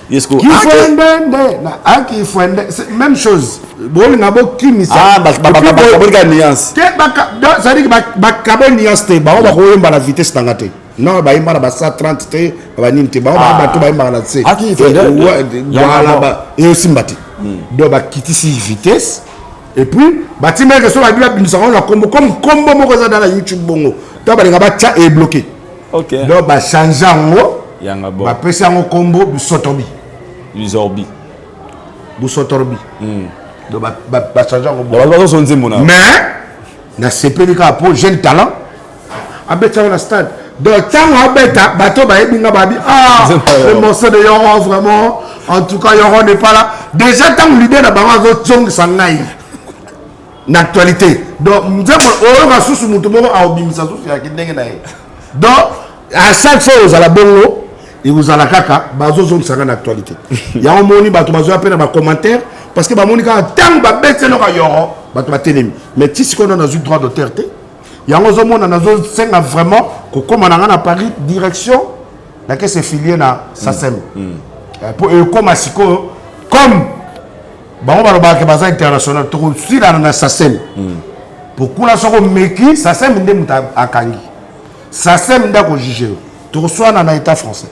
Qui fouende na aki fouende c'est même chose bon na bo kimisa ah ba nuance te ba ça dit ba kabo nuance te ba ko yemba la vitesse tangate non ba yemba ba 130 te ba ninte ba to ba yemba na tse aki fouende voilà ba et simbati do ba kitisi vitesse et puis ba timé que so ba bila binisa on la combo moko za dans la YouTube bongo to ba nga ba cha et bloqué OK do ba changer ngo yanga bo ba pesa ngo combo bisotobi Lizorbi. Boussotorbi. Donc, mais, na CPLK pour jeune talent, abeta na stade. Donc, tant abeta, bateau, binga babi. Ah, le morceau de Yoron, vraiment. En tout cas, Yoron n'est pas là. Déjà, tant l'idée na bango zong sangai. L'actualité. Donc, nous avons, on va sous moutomo à obimisa sous ya kindenge na. Donc, à chaque fois, vous allez bongo. Et vous allez kaka bazo zone sanga d'actualité ya on moni bato bazo appena ba commentaire parce que ba moni ka tant ba bête no ka yoro bato ba telemi mais ti siko na zu droit d'auteur te ya on zo mona na zo senga vraiment ko koma na Paris direction la que c'est filié na SACEM pour comme siko comme ba on ba ke baza international to si na SACEM pour kuna soko meki SACEM nde muta akangi SACEM nda ko juger to soit na état français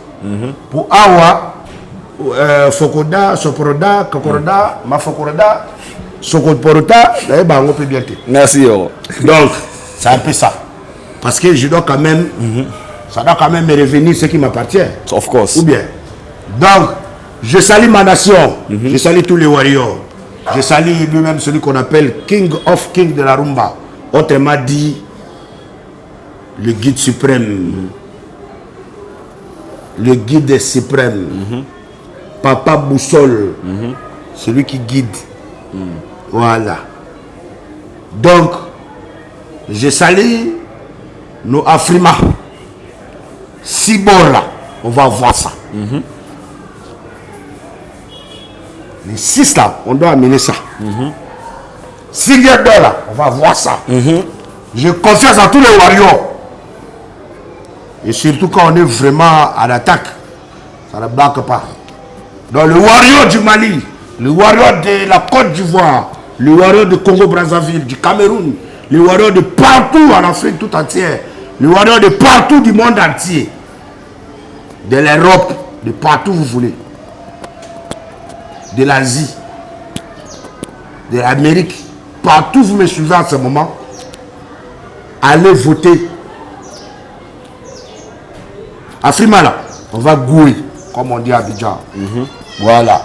pour awa fokoda soporoda kokoroda mafokoroda sokoporota et bango peut bien. Merci yo. Donc c'est un peu ça parce que je dois quand même ça doit quand même me revenir ce qui m'appartient of course ou bien donc je salue ma nation je salue tous les warriors je salue lui-même celui qu'on appelle King of King de la rumba autrement dit le guide suprême le guide suprême, Papa Boussole, celui qui guide. Voilà. Donc, je salue nos Afrima. Si bon là, on va voir ça. Les 6 là, on doit amener ça. 6 là, on va voir ça. J'ai confiance à tous les warriors. Et surtout quand on est vraiment à l'attaque, ça ne bloque pas. Donc le warrior du Mali, le warrior de la Côte d'Ivoire, le warrior de Congo-Brazzaville, du Cameroun, le warrior de partout en Afrique tout entière, le warrior de partout du monde entier, de l'Europe, de partout où vous voulez, de l'Asie, de l'Amérique, partout où vous me suivez en ce moment, allez voter. Afrima là, on va gouer, comme on dit à Abidjan. Voilà.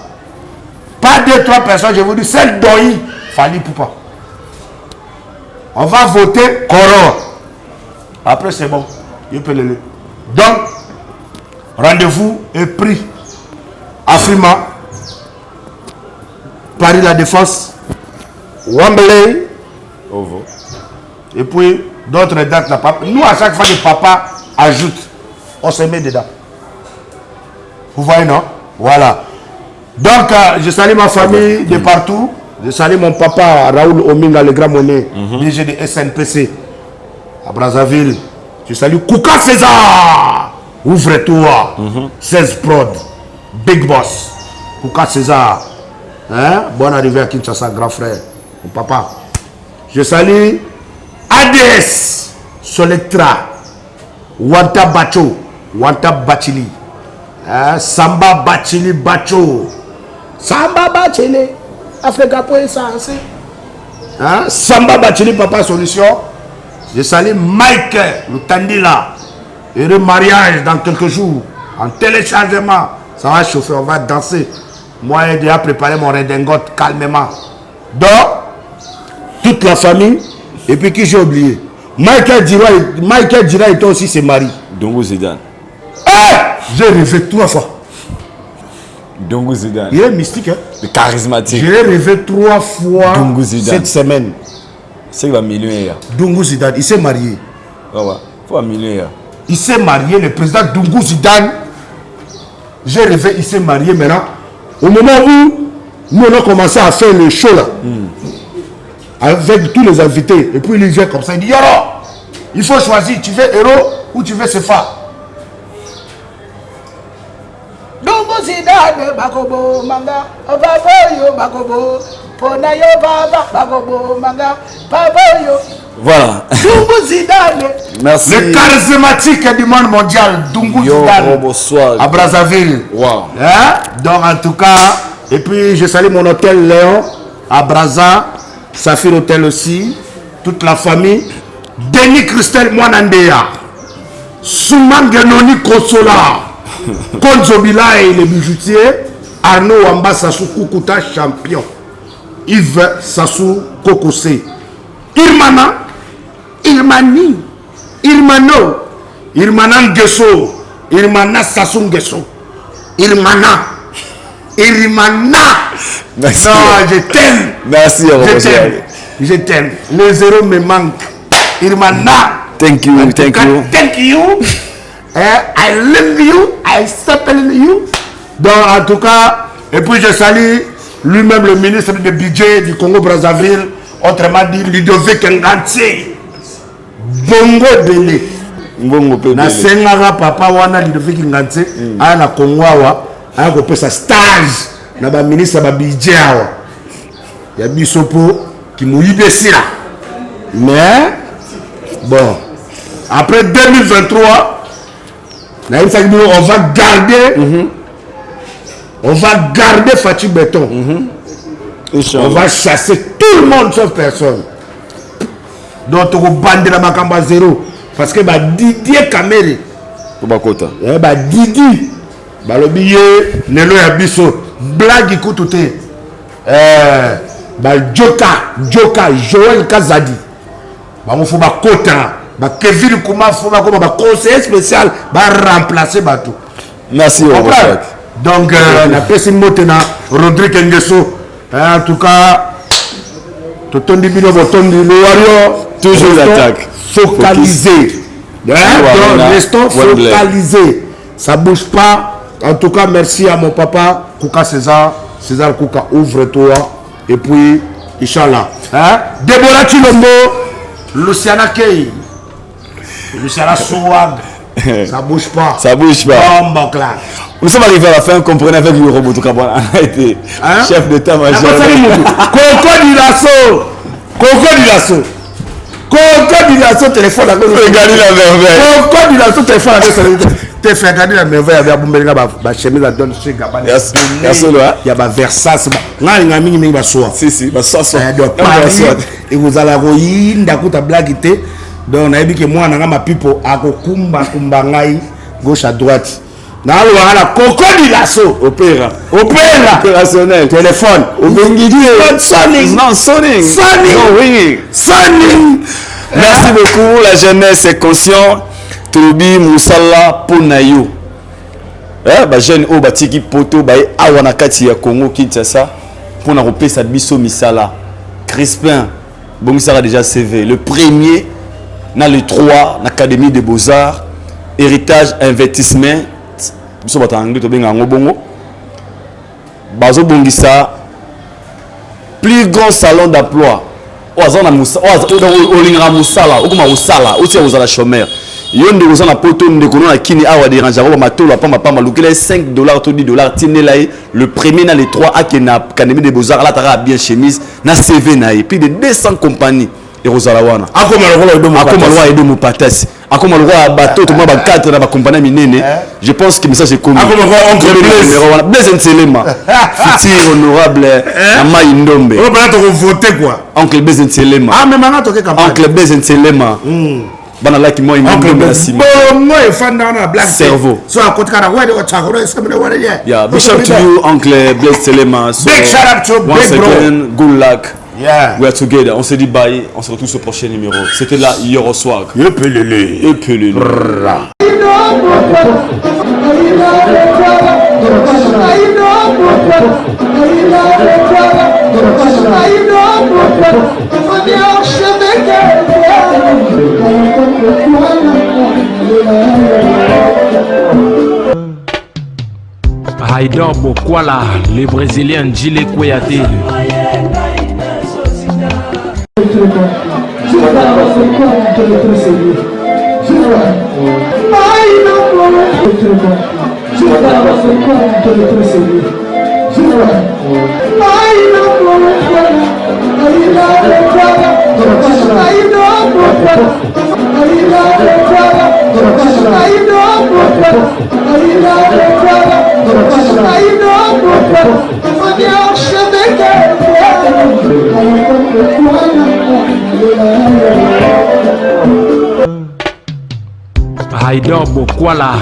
Pas 2-3 personnes, je vous dis, celle d'Oï, Fali Poupa. On va voter Koro. Après c'est bon. Donc, rendez-vous est pris. Afrima, Paris La Défense, Wembley, et puis d'autres dates. Nous, à chaque fois que papa ajoute, on se met dedans. Vous voyez, non? Voilà. Donc, je salue ma famille de partout. Je salue mon papa, Raoul Ominga, le grand monnaie, DG de SNPC, à Brazzaville. Je salue Kouka César. Ouvre-toi. 16 prod. Big Boss. Kouka César. Hein? Bonne arrivée à Kinshasa, grand frère. Mon papa. Je salue ADS. Solectra. Wanta Bacho. Wanta Bachili. Samba Bachili Bacho. Samba Bachili. Africa pour ça. Samba Bachili, papa solution. Je salue Mike, le Tandila. Et le mariage dans quelques jours. En téléchargement. Ça va chauffer, on va danser. Moi, j'ai déjà préparé mon redingote calmement. Donc, toute la famille. Et puis qui j'ai oublié? Michael Dira et toi aussi, c'est mari. Dongo Zidane. J'ai rêvé 3 fois. Dongo Zidane. Il est mystique, hein? Le charismatique. J'ai rêvé 3 fois Dongo Zidane. cette semaine. C'est qu'il va millionnaire. Dungu Zidane, il s'est marié. Ouais, ouais. Faut un millionnaire. Il s'est marié, le président Dungu Zidane. J'ai rêvé, il s'est marié maintenant. Au moment où nous on a commencé à faire le show là, avec tous les invités, et puis il vient comme ça, il dit Yoro, il faut choisir, tu veux héros ou tu veux Sefa. Dungu Zidane, Bakobo, Manga, Baboyo, Bakobo, Ponayo, Baba, Bakobo, Manga, Baboyo. Voilà. Dungu Zidane. Merci. Le charismatique du monde mondial, Dungu Zidane. Bonsoir. À Brazzaville. Wow. Hein? Donc en tout cas, et puis je salue mon hôtel Léon à Brazza, Safir Hôtel aussi, toute la famille. Denis Christel Mwanandea, Souman Genoni Kosola, Konzobila et les bijoutiers, Arnaud Wamba Sassou Kukuta champion, Yves Sassou Kokose, Irmana, Irmani, Irmano, Irmana Ngeso, Irmana Sassou Ngeso, Irmana. Merci. Non, je t'aime. Merci, Je t'aime. Je t'aime. Le zéro me manque. Irmana. Thank you, thank you. Thank you. I love you. I support you. Donc, en tout cas, et puis je salue lui-même le ministre du budget du Congo-Brazzaville, autrement dit Ludovic Nganti. Bongo Bele. Mbongo pe. Na sengaka papa wana Ludovic Nganti, aya na Congo awa. A un stage dans le ministre de budget. Il y a des sopo qui m'ont eu des là. Mais, bon, après 2023, on va garder, on va garder Fatih Béton. On va chasser tout le monde sauf personne. Donc, on va bander la Makamba zéro. Parce que Didier Kamere, Didi. Balobiye nelo ya biso blague ikututé Joka Joël Kazadi ba mo fo ba kota ba Kevin Kuma fo ba ko ba conseiller spécial ba remplacer batou. Merci. Donc la personne motena Rodrigue Ngeso en tout cas totondi bino botondi le wario toujours l'attaque focalisé. Donc restons focalisés. Ça bouge pas. En tout cas, merci à mon papa, Kouka César. César Kouka, ouvre-toi. Et puis, Inch'Allah. Hein? Déborah Chilombo, Luciana Kei, Luciana Souag. Ça bouge pas. Ça bouge pas. Nous sommes arrivés à la fin, comprenez avec le robot. On a été chef d'état-major. Coco Dilasso. Coco Dilasso. Coco Dilasso, téléphone. Regardez la merveille. Coco Dilasso, téléphone. Tu fais regarder la merveille avec la chemise à Dolce Gabbana. Il y a Versace. Si, et vous allez avoir une blague. Donc, on a dit que moi, on a ma pipo à Kumbangai, gauche à droite. Dans le Coco Dilasso. Opéra. Opérationnel. Téléphone. Sonning. Non, sonning. Non, ringing. Sonning. Merci beaucoup. La jeunesse est consciente. Tobi Moussala Ponayo. Jeune au batiki poto baye awana kati ya Congo Kinshasa pour na repesa biso misala. Crispin bon ça a déjà CV. Le premier na le 3 na Académie des Beaux-Arts, héritage investissement. Biso batangi to benga ngobongo. Bazo bongisa plus grand salon d'emploi. Ozana Moussa, olinga Moussala, okuma Moussala, oti ozala chômeur. Yonde vous en a poto de kono na kini awa de ranjaro matolo pamba lukele $5 to $10 tinelaï le premier na les 3 à Académie des Beaux-Arts là tara bien chemise na CV na et plus de 200 compagnies et Rosalawana. Akoma Roi Edomo Patasi. Akoma le roi bateau tout le monde 4 dans la compagnie minene. Je pense que le message est commun. Akoma roi oncle Blaise. Blaise Nselema. Futur honorable Ama Indombe. On va te voter quoi. Oncle Blaise Nselema. Ah mais maintenant toke campagne. Oncle Blaise Nselema. Bana like moi oncle Blaise. Moi et fan dans la black cerveau. So à côté kana ouais de chakoro est comme le yeah, big shout to you Oncle Blaise Nselema. So, big shout out to once big bro. Again, good luck. Yeah. We are together. On se dit bye. On se retrouve sur le prochain numéro. C'était là Yoroswag. Yepelele. Haïdor Bokwala, le Brésilien Njile Kouyaté. Haïdor Bokwala.